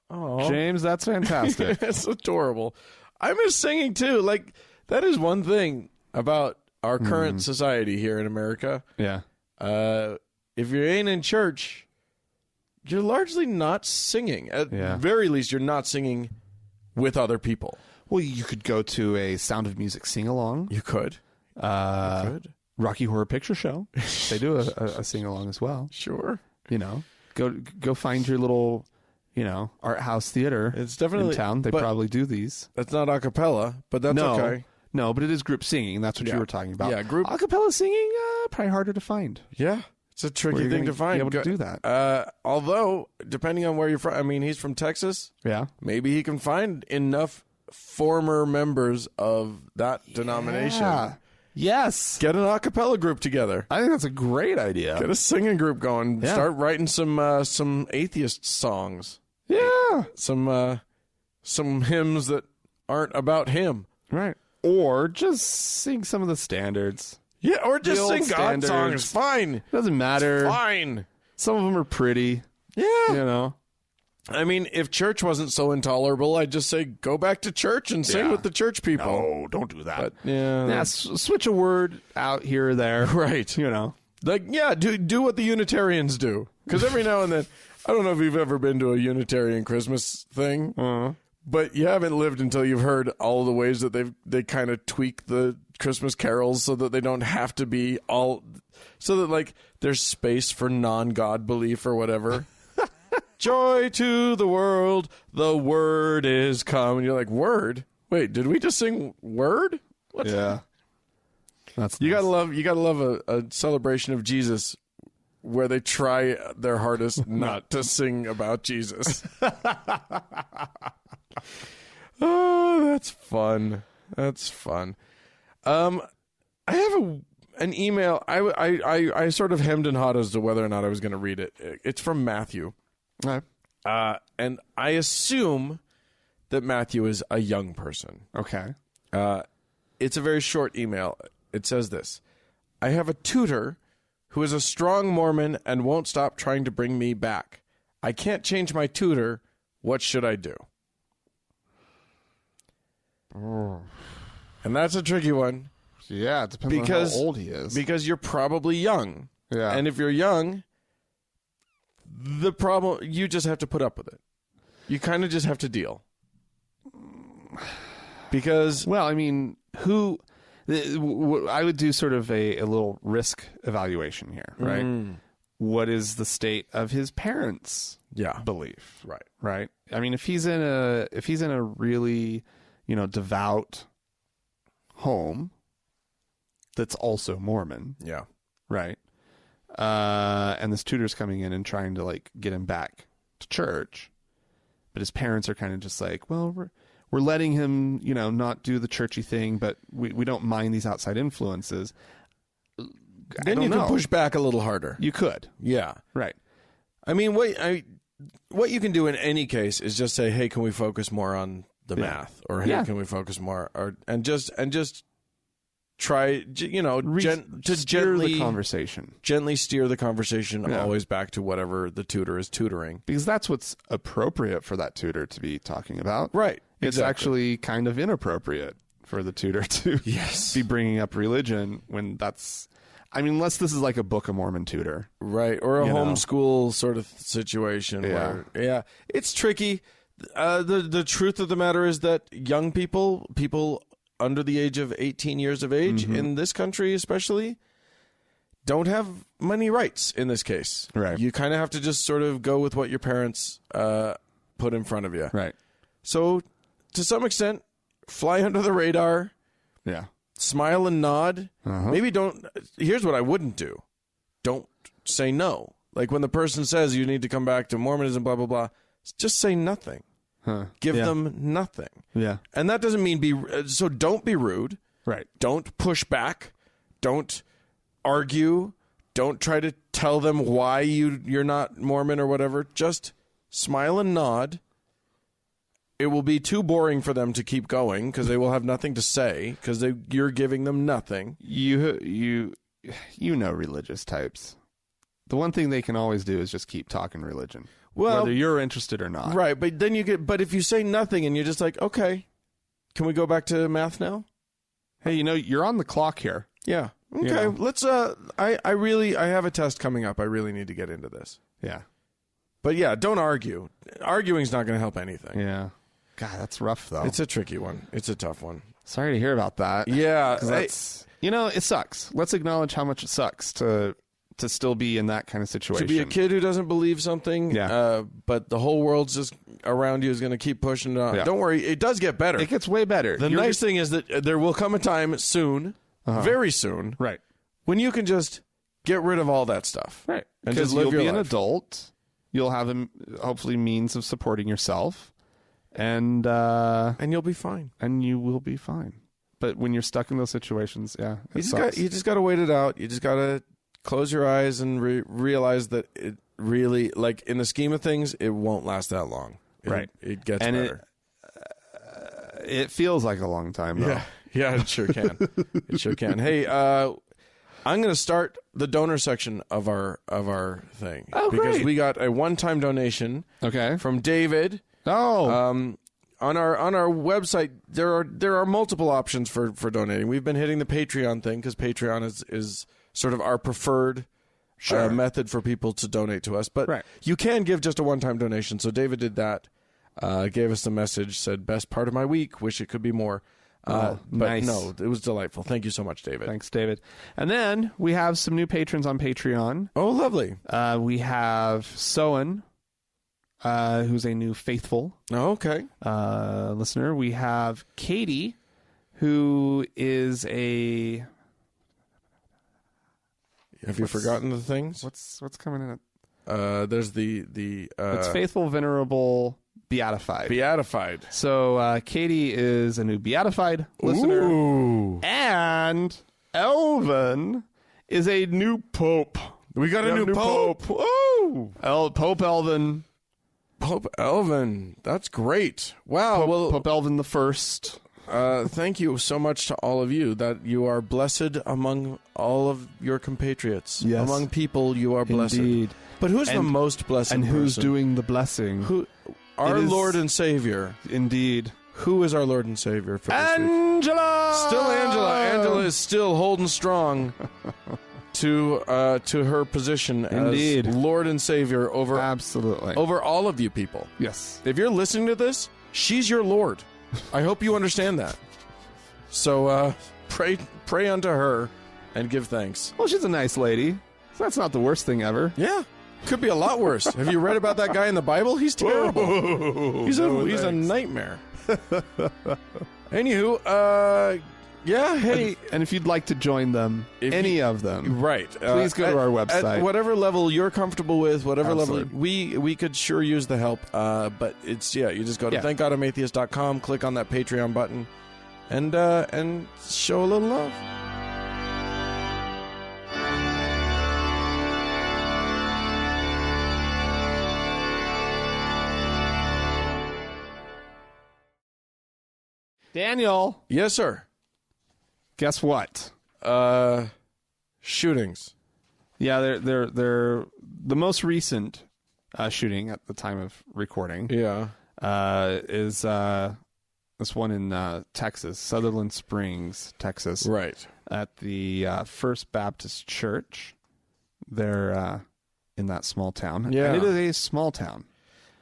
Oh,
James, that's fantastic.
It's adorable. I miss singing too. Like, that is one thing about our current society here in America.
Yeah.
If you ain't in church, you're largely not singing. At very least, you're not singing with other people.
Well, you could go to a Sound of Music sing-along.
You could.
Rocky Horror Picture Show. They do a sing-along as well.
Sure.
You know, go find your little, art house theater.
It's definitely
in town. They probably do these.
That's not a cappella, but that's okay.
No, but it is group singing. That's what you were talking about.
Yeah, group
a cappella singing, probably harder to find.
Yeah, it's a tricky thing to find.
Be able to do that.
Although, depending on where you're from, I mean, he's from Texas.
Yeah,
maybe he can find enough former members of that denomination.
Yes.
Get an a cappella group together.
I think that's a great idea.
Get a singing group going. Yeah. Start writing some atheist songs.
Yeah.
Some hymns that aren't about him.
Right. Or just sing some of the standards.
Yeah, or just sing God songs. Fine.
Doesn't matter.
It's fine.
Some of them are pretty.
Yeah. I mean, if church wasn't so intolerable, I'd just say go back to church and sing with the church people.
No, don't do that.
But,
switch a word out here or there.
Right. Do what the Unitarians do. Because every now and then, I don't know if you've ever been to a Unitarian Christmas thing, but you haven't lived until you've heard all the ways that they kind of tweak the Christmas carols so that they don't have to be all, so that like there's space for non-God belief or whatever. Joy to the world, the word is come. And you're like, word? Wait, did we just sing word? What?
Yeah. That's
you
nice.
gotta love a celebration of Jesus where they try their hardest not to sing about Jesus. Oh, that's fun. That's fun. I have an email. I sort of hemmed and hawed as to whether or not I was going to read it. It's from Matthew.
Right.
And I assume that Matthew is a young person.
Okay.
It's a very short email. It says this: I have a tutor who is a strong Mormon and won't stop trying to bring me back. I can't change my tutor. What should I do? And that's a tricky one.
Yeah, it depends on how old he is.
Because you're probably young.
Yeah.
And if you're young, the problem, you just have to put up with it. You kind of just have to deal. Because...
Well, I mean, I would do sort of a little risk evaluation here, right? What is the state of his parents' belief? Right. I mean, if he's in a really, devout home that's also Mormon, right? And this tutor's coming in and trying to like get him back to church, but his parents are kind of just like, well, we're letting him, not do the churchy thing, but we don't mind these outside influences.
Then you can push back a little harder.
You could.
Yeah.
Right.
I mean, what you can do in any case is just say, hey, can we focus more on the math? Or, hey, can we focus more? And just try, to
steer the conversation.
Gently steer the conversation always back to whatever the tutor is tutoring.
Because that's what's appropriate for that tutor to be talking about.
Right.
It's actually kind of inappropriate for the tutor to be bringing up religion when that's, I mean, unless this is like a Book of Mormon tutor.
Right, or a homeschool sort of situation. Where, it's tricky. The truth of the matter is that young people under the age of 18 years of age, in this country especially, don't have many rights in this case.
Right.
You kind of have to just sort of go with what your parents put in front of you.
Right.
So, to some extent, fly under the radar.
Yeah.
Smile and nod. Maybe don't. Here's what I wouldn't do. Don't say no. Like when the person says you need to come back to Mormonism, blah, blah, blah, just say nothing. Give them nothing.
Yeah.
And that doesn't mean so don't be rude.
Right.
Don't push back. Don't argue. Don't try to tell them why you're not Mormon or whatever. Just smile and nod. It will be too boring for them to keep going because they will have nothing to say because you're giving them nothing.
You know religious types. The one thing they can always do is just keep talking religion, whether you're interested or not.
Right, but then but if you say nothing and you're just like, okay, can we go back to math now?
Hey, you're on the clock here.
Yeah. Okay, let's. I have a test coming up. I really need to get into this.
Yeah.
But yeah, don't argue. Arguing's not going to help anything.
Yeah. God, that's rough, though.
It's a tricky one. It's a tough one.
Sorry to hear about that.
Yeah.
That's, it sucks. Let's acknowledge how much it sucks to still be in that kind of situation.
To be a kid who doesn't believe something, but the whole world's just around you is going to keep pushing it on. Yeah. Don't worry. It does get better.
It gets way better.
The nice thing is that there will come a time soon, very soon,
right,
when you can just get rid of all that stuff.
Right.
And
because
just live
you'll
your
be
life.
An adult. You'll have, hopefully, means of supporting yourself. And
you'll be fine.
And you will be fine. But when you're stuck in those situations, you
just got to wait it out. You just got to close your eyes and realize that it really, like in the scheme of things, it won't last that long. It gets better.
It feels like a long time, though.
Yeah, it sure can. It sure can. Hey, I'm going to start the donor section of our thing because we got a one-time donation. From David. On our website, there are multiple options for donating. We've been hitting the Patreon thing because Patreon is sort of our preferred method for people to donate to us. But you can give just a one-time donation. So David did that. Gave us a message, said, best part of my week. Wish it could be more. But
nice.
No, it was delightful. Thank you so much, David.
Thanks, David. And then we have some new patrons on Patreon.
Oh, lovely.
We have Soen, who's a new faithful listener. We have Katie, who is a...
Have you forgotten the things?
What's coming in?
There's the
it's faithful, venerable, beatified.
Beatified.
So Katie is a new beatified listener.
Ooh.
And Elvin is a new pope.
We got a new pope.
Woo! Pope Elvin.
Pope Elvin. That's great. Wow.
Pope Elvin the First.
Thank you so much to all of you that you are blessed among all of your compatriots.
Yes.
Among people, you are blessed.
Indeed.
But who's the most blessed
and
person?
Who's doing the blessing?
Our Lord and Savior.
Indeed.
Who is our Lord and Savior for this
Angela!
week? Still Angela. Angela is still holding strong to her position as Lord and Savior over all of you people.
Yes.
If you're listening to this, she's your Lord. I hope you understand that. So pray unto her and give thanks.
Well, she's a nice lady. So that's not the worst thing ever.
Yeah. Could be a lot worse. Have you read about that guy in the Bible? He's terrible.
Whoa.
He's a nightmare. Anywho, hey.
And if you'd like to join them, any of them,
right?
Please go to our website.
At whatever level you're comfortable with, whatever level we could sure use the help. But it's you just go to thankgodimatheist.com, click on that Patreon button, and show a little love.
Daniel.
Yes, sir.
Guess what?
Shootings.
Yeah, they're the most recent shooting at the time of recording.
Yeah,
is in Texas, Sutherland Springs, Texas.
Right.
At the First Baptist Church there in that small town.
Yeah.
And it is a small town.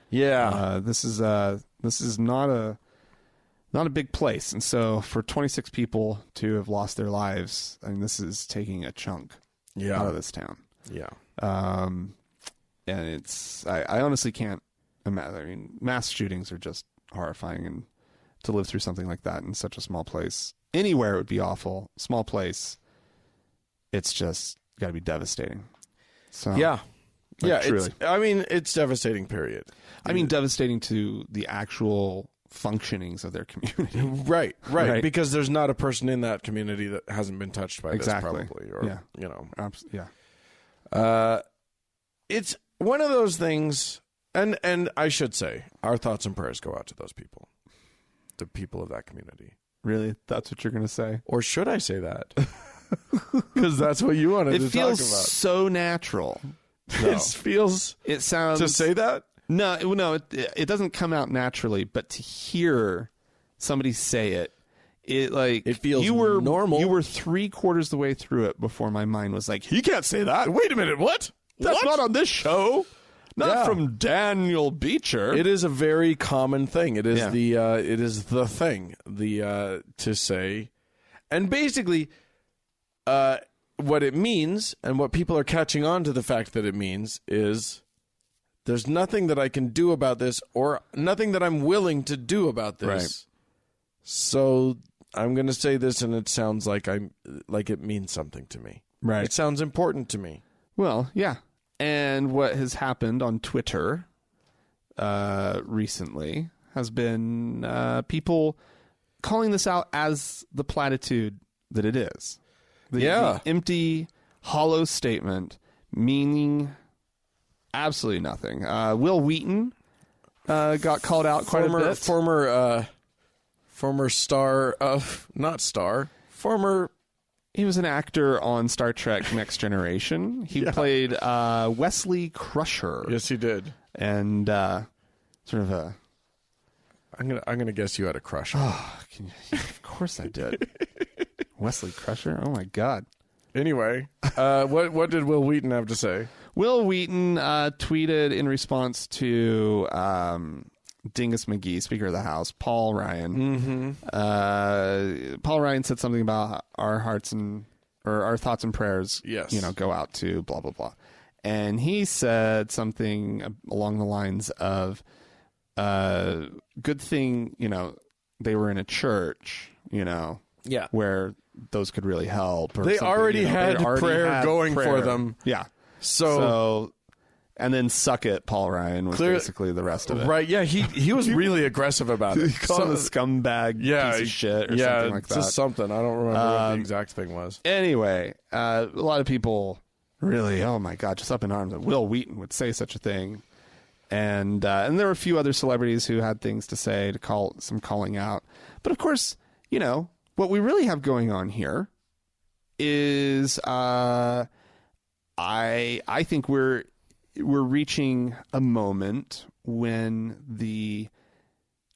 Yeah.
This is not a big place. And so for 26 people to have lost their lives, I mean, this is taking a chunk out of this town.
Yeah.
And I honestly can't imagine. I mean, mass shootings are just horrifying, and to live through something like that in such a small place, anywhere it would be awful. Small place, it's just got to be devastating. So
Yeah.
truly.
It's devastating, period.
I mean, devastating to the actual functionings of their community.
Right. Because there's not a person in that community that hasn't been touched by this, probably. Or, it's one of those things, and I should say, our thoughts and prayers go out to those people, the people of that community.
Really? That's what you're going to say?
Or should I say that? Because that's what you wanted to talk about.
It feels so natural.
It sounds to say that.
No, it doesn't come out naturally, but to hear somebody say it
feels normal.
You were 3/4 the way through it before my mind was like, he can't say that. Wait a minute, what? That's not on this show. Not from Daniel Beecher.
It is a very common thing. It is the thing to say, and basically, what it means and what people are catching on to the fact that it means is there's nothing that I can do about this, or nothing that I'm willing to do about this.
Right.
So I'm going to say this, and it sounds like it means something to me.
Right.
It sounds important to me.
Well, yeah. And what has happened on Twitter recently has been people calling this out as the platitude that it is. The empty, hollow statement meaning absolutely nothing. Will Wheaton got called out quite a bit.
Former star of... Not star. Former...
He was an actor on Star Trek Next Generation. He played Wesley Crusher.
Yes, he did.
And sort of a...
I'm gonna guess you had a crush on him.
Of course I did. Wesley Crusher? Oh, my God.
Anyway, what did Will Wheaton have to say?
Will Wheaton tweeted in response to Dingus McGee, Speaker of the House, Paul Ryan.
Mm-hmm.
Paul Ryan said something about our thoughts and prayers.
Yes.
Go out to blah blah blah, and he said something along the lines of, "Good thing they were in a church, where those could really help." Or
they already had prayer going for them.
Yeah.
So
and then suck it, Paul Ryan was basically the rest of it.
Right, yeah, he was really aggressive about it.
He called him a scumbag piece of shit or something like that.
Just something. I don't remember what the exact thing was.
Anyway, a lot of people really, oh my God, just up in arms that Will Wheaton would say such a thing. And there were a few other celebrities who had things to say, to call some calling out. But of course, what we really have going on here is I think we're reaching a moment when the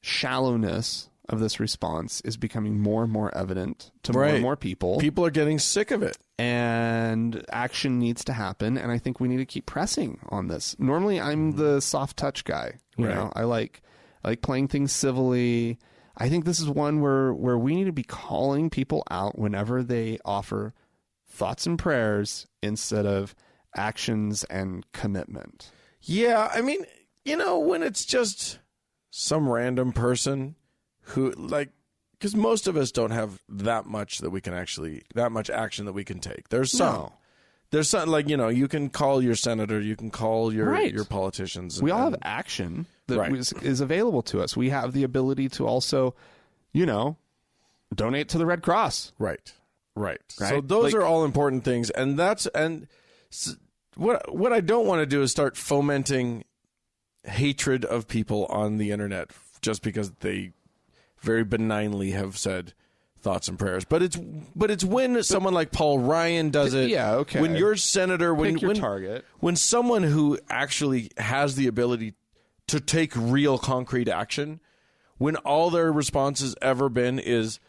shallowness of this response is becoming more and more evident to more and more people.
People are getting sick of it.
And action needs to happen, and I think we need to keep pressing on this. Normally, I'm the soft touch guy. I like playing things civilly. I think this is one where we need to be calling people out whenever they offer thoughts and prayers instead of actions and commitment.
Yeah, I mean, when it's just some random person who, because most of us don't have that much action that we can take. There's some.
No.
There's some, you can call your senator, you can call your politicians.
We all have action that is available to us. We have the ability to also, donate to the Red Cross.
Right. So those are all important things, and what I don't want to do is start fomenting hatred of people on the internet just because they very benignly have said thoughts and prayers. But it's when someone like Paul Ryan does it.
Yeah, okay.
When your senator,
Pick your target.
When someone who actually has the ability to take real concrete action, when all their response has ever been is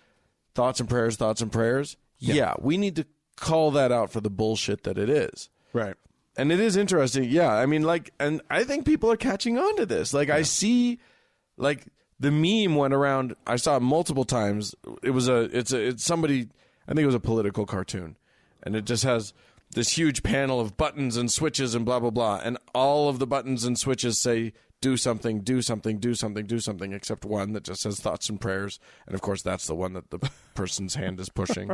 thoughts and prayers, yeah, we need to call that out for the bullshit that it is.
Right.
And it is interesting. Yeah, I mean, like, and I think people are catching on to this. Like, I see, like, the meme went around. I saw it multiple times. It's somebody, I think it was a political cartoon. And it just has this huge panel of buttons and switches and blah, blah, blah. And all of the buttons and switches say, do something, do something, do something, do something, except one that just says thoughts and prayers. And, of course, that's the one that the person's hand is pushing.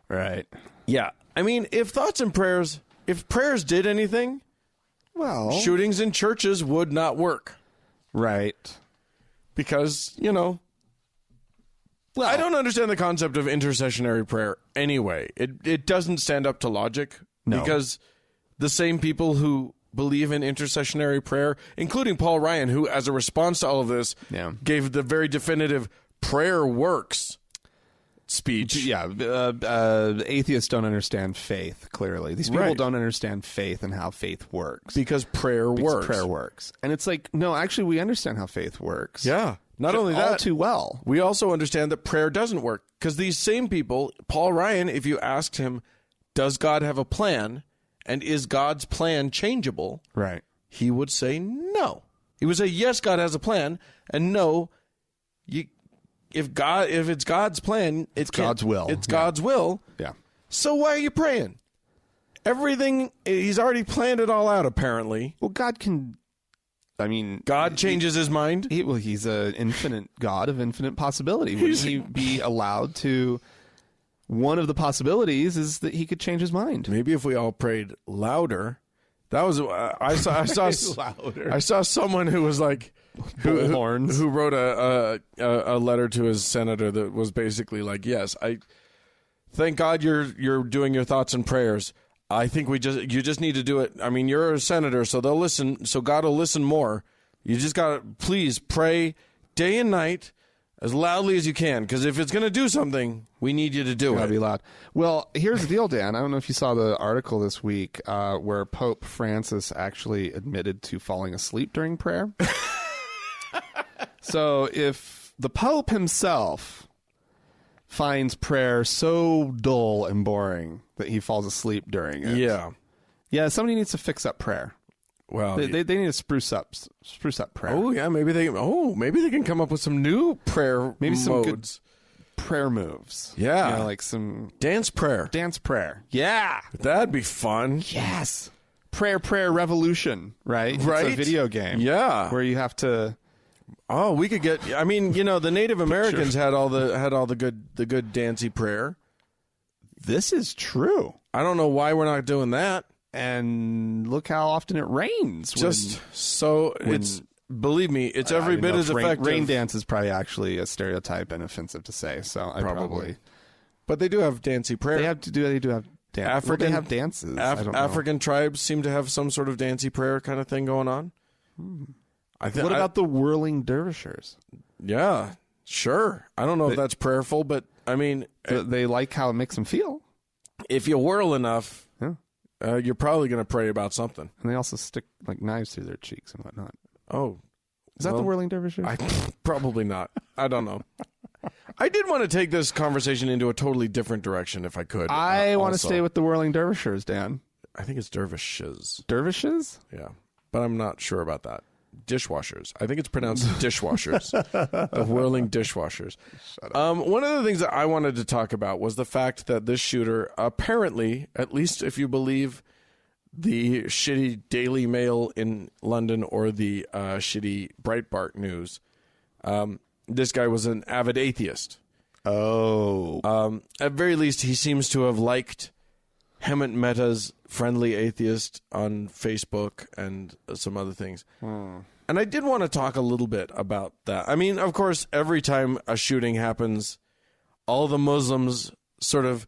Right.
Yeah. I mean, if prayers did anything,
Well,
shootings in churches would not work.
Right.
Because, you know, I don't understand the concept of intercessionary prayer anyway. It doesn't stand up to logic.
No.
Because the same people who believe in intercessionary prayer, including Paul Ryan, who, as a response to all of this, gave the very definitive prayer works speech.
Yeah, atheists don't understand faith, clearly. These people don't understand faith and how faith works.
Because prayer works.
And it's like, no, actually, we understand how faith works.
Yeah. Not only that,
all too well.
we also understand that prayer doesn't work. Because these same people, Paul Ryan, if you asked him, does God have a plan? And is God's plan changeable?
Right.
He would say no. He would say, yes, God has a plan. And no, if it's God's plan, it's
God's will.
It's God's will.
Yeah.
So why are you praying? Everything, he's already planned it all out, apparently.
Well, God can, I mean...
God changes his mind?
He's an infinite God of infinite possibility. Would he be allowed to... One of the possibilities is that he could change his mind.
Maybe if we all prayed louder. That was... I saw someone who was like... Who wrote a letter to his senator that was basically like, yes, I thank God you're doing your thoughts and prayers. I think you just need to do it. I mean, you're a senator, so they'll listen. So God will listen more. You just got to please pray day and night as loudly as you can, because if it's going to do something, we need you to do it.
Gotta be loud. Well, here's the deal, Dan. I don't know if you saw the article this week where Pope Francis actually admitted to falling asleep during prayer. So if the Pope himself finds prayer so dull and boring that he falls asleep during it, somebody needs to fix up prayer.
Well,
they need to spruce up prayer.
Oh yeah, maybe they can come up with some new prayer,
maybe
modes.
some good prayer moves.
Yeah,
like some
dance prayer.
Yeah,
that'd be fun.
Yes, prayer revolution. Right. It's a video game.
Yeah,
where you have to.
Oh, we could get. I mean, you know, the Native Americans had all the good dancey prayer.
This is true.
I don't know why we're not doing that.
And look how often it rains.
Believe me, it's every bit as effective.
Rain dance is probably actually a stereotype and offensive to say. So I probably.
But they do have dancey prayer.
They do have dance. They have dances.
African tribes seem to have some sort of dancey prayer kind of thing going on.
What about the whirling dervishers?
Yeah, sure. I don't know if that's prayerful, but I mean,
they like how it makes them feel.
If you whirl enough, you're probably going to pray about something.
And they also stick like knives through their cheeks and whatnot.
Oh,
is that the whirling dervishers?
Probably not. I don't know. I did want to take this conversation into a totally different direction, if I could.
I want to stay with the whirling dervishers, Dan.
I think it's dervishes.
Dervishes?
Yeah, but I'm not sure about that. Dishwashers. I think it's pronounced dishwashers. The whirling dishwashers.
Shut up.
One of the things that I wanted to talk about was the fact that this shooter apparently, at least if you believe the shitty Daily Mail in London or the shitty Breitbart News, this guy was an avid atheist.
Oh.
At very least, he seems to have liked Hemant Mehta's Friendly Atheist on Facebook and some other things. And I did want to talk a little bit about that. I mean, of course, every time a shooting happens, all the Muslims sort of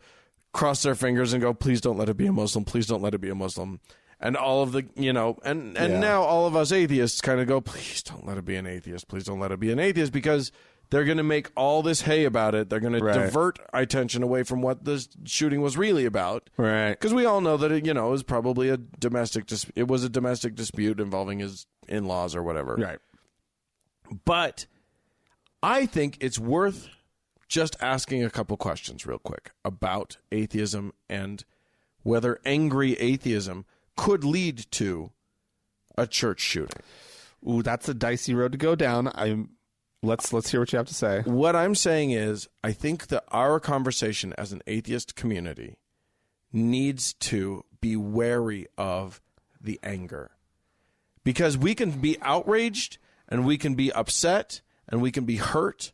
cross their fingers and go, please don't let it be a Muslim. Please don't let it be a Muslim. And all of the, now all of us atheists kind of go, please don't let it be an atheist. Please don't let it be an atheist, because they're going to make all this hay about it. They're going to divert attention away from what the shooting was really about.
Right.
Because we all know that it was probably a domestic dispute involving his in-laws or whatever.
Right.
But I think it's worth just asking a couple questions real quick about atheism and whether angry atheism could lead to a church shooting.
Ooh, that's a dicey road to go down. Let's hear what you have to say.
What I'm saying is, I think that our conversation as an atheist community needs to be wary of the anger. Because we can be outraged and we can be upset and we can be hurt.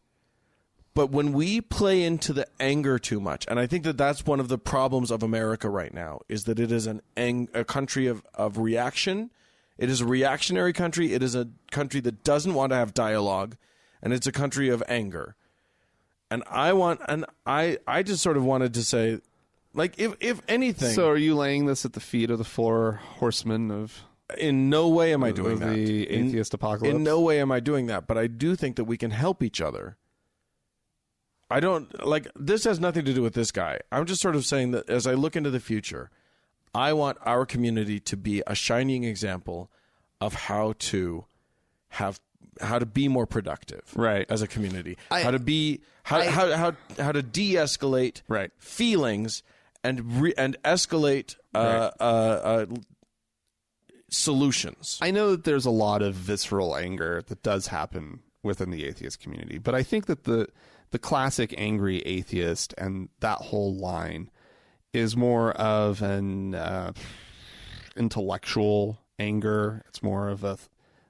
But when we play into the anger too much, and I think that that's one of the problems of America right now, is that it is a country of reaction. It is a reactionary country. It is a country that doesn't want to have dialogue, and it's a country of anger. And I just sort of wanted to say, like, if anything.
So are you laying this at the feet of the four horsemen of...
In no way am I doing that.
The atheist apocalypse?
In no way am I doing that, but I do think that we can help each other. I don't, like, this has nothing to do with this guy. I'm just sort of saying that as I look into the future, I want our community to be a shining example of how to be more productive,
right,
as a community. How to de-escalate feelings and escalate solutions.
I know that there's a lot of visceral anger that does happen within the atheist community, but I think that the classic angry atheist and that whole line is more of an intellectual anger. It's more of a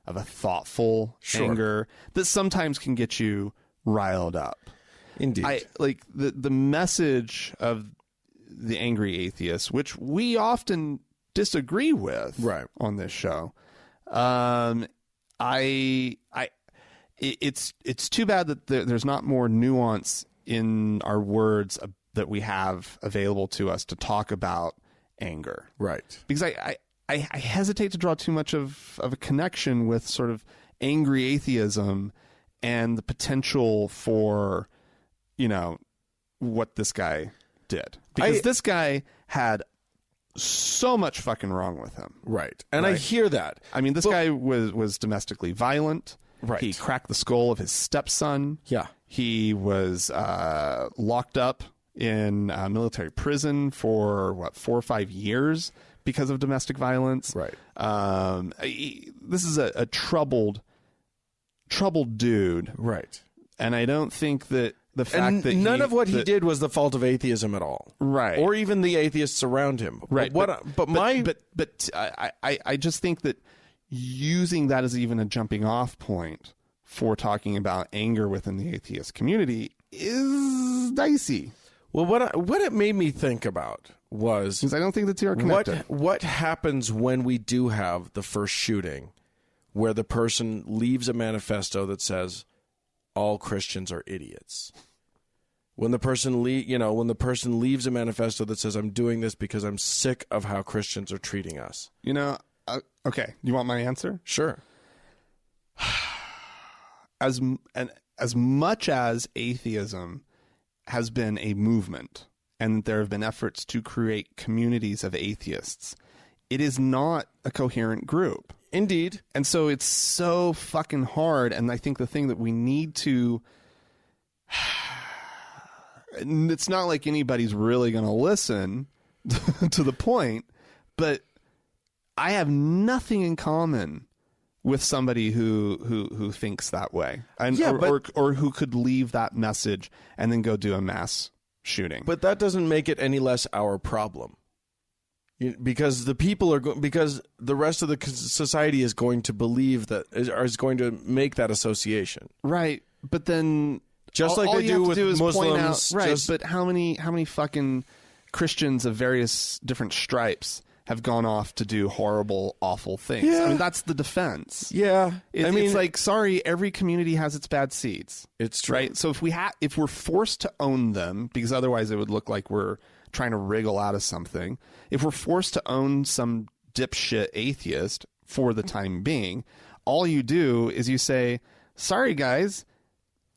thoughtful anger that sometimes can get you riled up.
Indeed.
I like the message of the angry atheist, which we often disagree with on this show. It's too bad that there's not more nuance in our words that we have available to us to talk about anger.
Right.
Because I hesitate to draw too much of a connection with sort of angry atheism and the potential for, what this guy did. Because this guy had so much fucking wrong with him.
Right. And I hear that.
I mean, this guy was domestically violent.
Right.
He cracked the skull of his stepson.
Yeah.
He was locked up in a military prison for 4 or 5 years because of domestic violence.
Right.
This is a troubled dude.
Right.
And I don't think that the fact that
none of what he did was the fault of atheism at all.
Right.
Or even the atheists around him.
Right.
But
I just think that using that as even a jumping off point for talking about anger within the atheist community is dicey.
Well, what it made me think about was,
because I don't think the two are connected.
What happens when we do have the first shooting where the person leaves a manifesto that says all Christians are idiots? When the person leaves a manifesto that says I'm doing this because I'm sick of how Christians are treating us.
Okay, you want my answer?
Sure.
As much as atheism has been a movement and there have been efforts to create communities of atheists, it is not a coherent group.
Indeed.
And so it's so fucking hard, and I think the thing that we need to... It's not like anybody's really going to listen to the point, but I have nothing in common with somebody who thinks that way, and or who could leave that message and then go do a mass shooting.
But that doesn't make it any less our problem, because the people because the rest of the society is going to believe that, is going to make that association,
right? But then,
just like they do with Muslims,
right? But how many fucking Christians of various different stripes have gone off to do horrible, awful things?
Yeah.
I mean, that's the defense.
Yeah.
It's like, sorry, every community has its bad seeds.
It's true.
Right? So if we're forced to own them, because otherwise it would look like we're trying to wriggle out of something. If we're forced to own some dipshit atheist for the time being, all you do is you say, sorry, guys,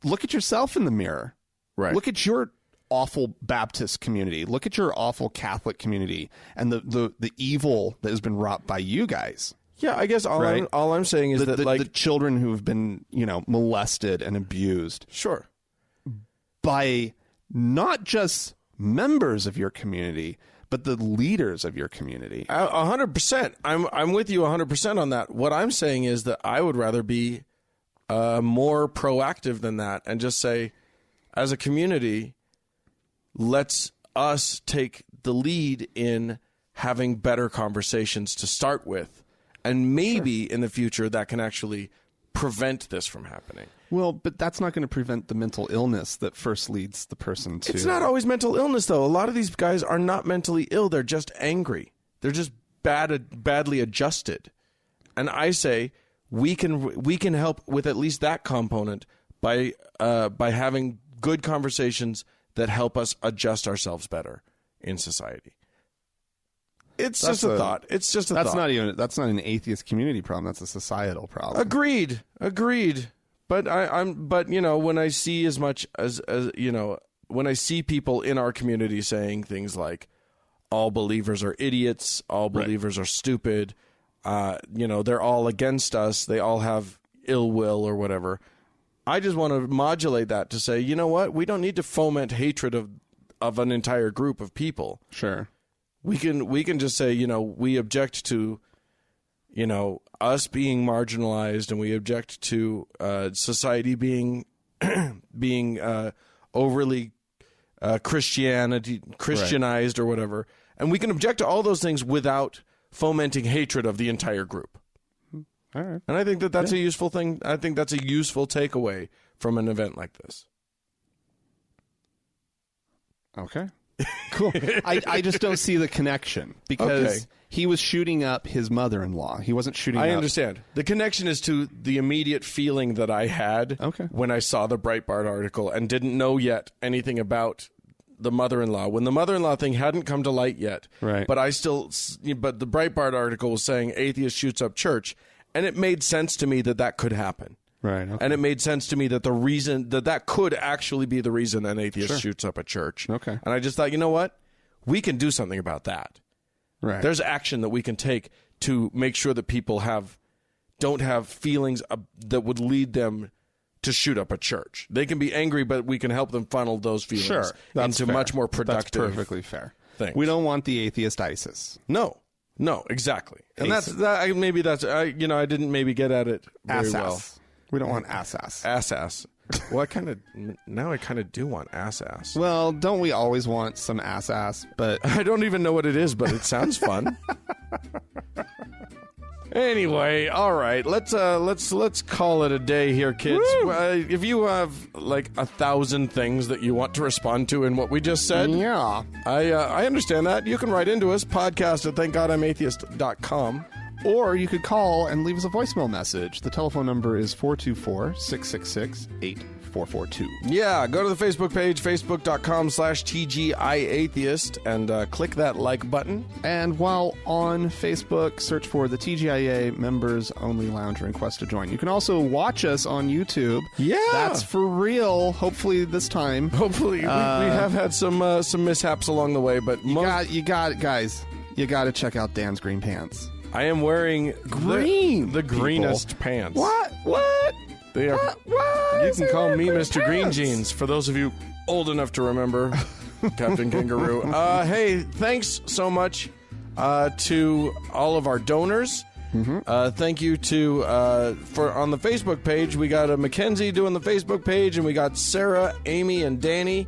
look at yourself in the mirror.
Right.
Look at your awful Baptist community. Look at your awful Catholic community and the evil that has been wrought by you guys.
Yeah, I guess all I'm saying is that
the children who have been, molested and abused.
Sure.
By not just members of your community, but the leaders of your community.
100%. I'm with you 100% on that. What I'm saying is that I would rather be more proactive than that and just say, as a community, let's us take the lead in having better conversations to start with. And maybe in the future that can actually prevent this from happening.
Well, but that's not going to prevent the mental illness that first leads the person to...
It's not always mental illness, though. A lot of these guys are not mentally ill. They're just angry. They're just badly adjusted. And I say we can help with at least that component by having good conversations that help us adjust ourselves better in society. It's just a thought. It's just a thought.
That's not an atheist community problem. That's a societal problem.
Agreed. But when I see as much as when I see people in our community saying things like all believers are idiots, all believers are stupid, they're all against us, they all have ill will or whatever. I just want to modulate that to say, you know what? We don't need to foment hatred of an entire group of people.
Sure.
We can just say, we object to, us being marginalized, and we object to society being overly Christianized or whatever. And we can object to all those things without fomenting hatred of the entire group.
All right.
And I think that's a useful thing. I think that's a useful takeaway from an event like this.
Okay. Cool. I just don't see the connection because he was shooting up his mother-in-law. He wasn't shooting up...
I understand. The connection is to the immediate feeling that I had when I saw the Breitbart article and didn't know yet anything about the mother-in-law. When the mother-in-law thing hadn't come to light yet.
Right.
But the Breitbart article was saying atheist shoots up church, and it made sense to me that could happen.
Right. Okay.
And it made sense to me that the reason that could actually be the reason an atheist shoots up a church.
Okay.
And I just thought, you know what? We can do something about that.
Right.
There's action that we can take to make sure that people don't have feelings that would lead them to shoot up a church. They can be angry, but we can help them funnel those feelings into much more productive.
That's perfectly fair.
Things.
We don't want the atheist ISIS.
No, exactly. And I didn't maybe get at it very well.
We don't want ass.
Well, I kind of do want ass.
Well, don't we always want some ass? But
I don't even know what it is, but it sounds fun. Anyway, all right, let's call it a day here, kids. If you have like 1,000 things that you want to respond to in what we just said, I understand that. You can write into us, podcast@thankgodimatheist.com.
Or you could call and leave us a voicemail message. The telephone number is 424-666-8442.
Yeah, go to the Facebook page, facebook.com/TGIAtheist, and click that like button.
And while on Facebook, search for the TGIA Members Only Lounge and request to join. You can also watch us on YouTube.
Yeah.
That's for real, hopefully this time.
Hopefully. We have had some mishaps along the way, but...
You got it, guys. You got to check out Dan's green pants.
I am wearing the greenest pants.
What?
They are.
What?
You can call me Mr. Green Jeans for those of you old enough to remember Captain Kangaroo. Hey, thanks so much to all of our donors. Mm-hmm. Thank you for on the Facebook page. We got Mackenzie doing the Facebook page, and we got Sarah, Amy, and Danny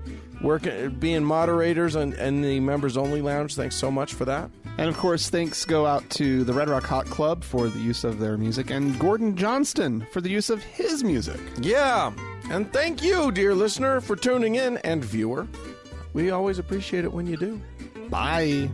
being moderators and the Members Only Lounge. Thanks so much for that.
And, of course, thanks go out to the Red Rock Hot Club for the use of their music and Gordon Johnston for the use of his music.
Yeah. And thank you, dear listener, for tuning in, and viewer. We always appreciate it when you do.
Bye.